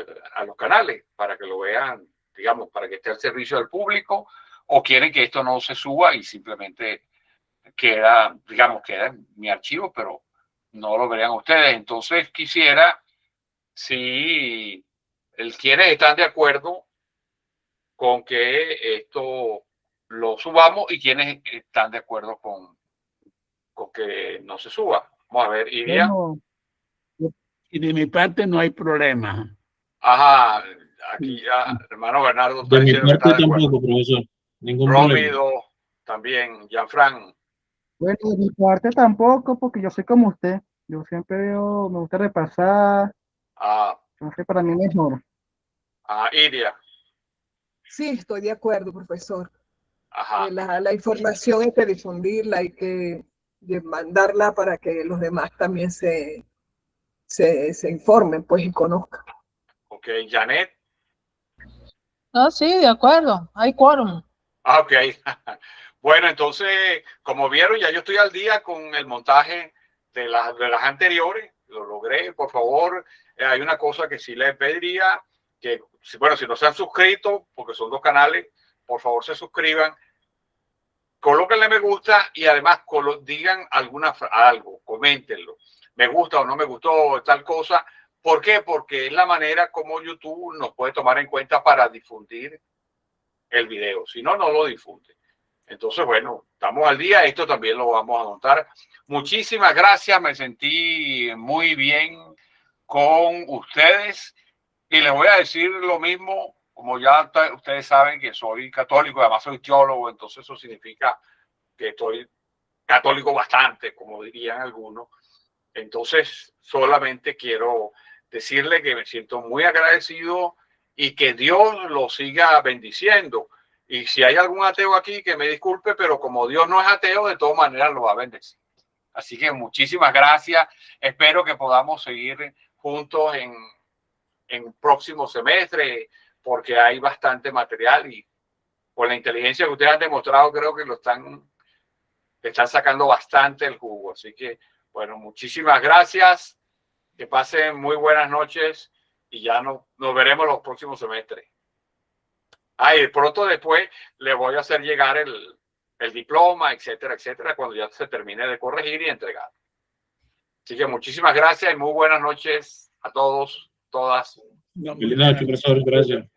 los canales para que lo vean, digamos, para que esté al servicio del público? ¿O quieren que esto no se suba y simplemente queda, digamos, queda en mi archivo, pero no lo verían ustedes? Entonces quisiera, si quienes están de acuerdo con que esto lo subamos y quienes están de acuerdo con que no se suba. Vamos a ver, Iria. Bueno, Y de mi parte no hay problema. Ajá, aquí ya, hermano Bernardo está De mi diciendo que está parte de acuerdo. tampoco, profesor. Ningún problema. Rómido también, Gianfran. bueno, de mi parte tampoco, porque yo soy como usted. Yo siempre veo, me gusta repasar, a entonces para mí mejor. Iria. Sí, estoy de acuerdo, profesor. Ajá, La información hay que difundirla, hay que mandarla para que los demás también se se informen, pues, y conozcan. Ok, Janet. No, sí, de acuerdo, hay quórum. Ah, ok. Bueno, entonces, como vieron, ya yo estoy al día con el montaje de las anteriores. Lo logré, por favor. Hay una cosa que sí les pediría, que, bueno, si no se han suscrito, porque son 2 canales, por favor se suscriban. Colóquenle me gusta y además digan algo, coméntenlo. Me gusta o no me gustó tal cosa. ¿Por qué? Porque es la manera como YouTube nos puede tomar en cuenta para difundir el video. Si no, no lo difunde. Entonces, bueno, estamos al día. Esto también lo vamos a montar. Muchísimas gracias. Me sentí muy bien con ustedes. Y les voy a decir lo mismo, como ya ustedes saben que soy católico, además soy teólogo, entonces eso significa que estoy católico bastante, como dirían algunos. Entonces, solamente quiero decirle que me siento muy agradecido y que Dios lo siga bendiciendo. Y si hay algún ateo aquí, que me disculpe, pero como Dios no es ateo, de todas maneras lo va a bendecir. Así que muchísimas gracias. Espero que podamos seguir juntos en próximo semestre, porque hay bastante material y con la inteligencia que ustedes han demostrado, creo que le están sacando bastante el jugo. Así que, bueno, muchísimas gracias. Que pasen muy buenas noches y ya nos veremos los próximos semestres. Y pronto después le voy a hacer llegar el diploma, etcétera, etcétera, cuando ya se termine de corregir y entregar. Así que muchísimas gracias y muy buenas noches a todos, todas. Buenas noches, profesor. Gracias.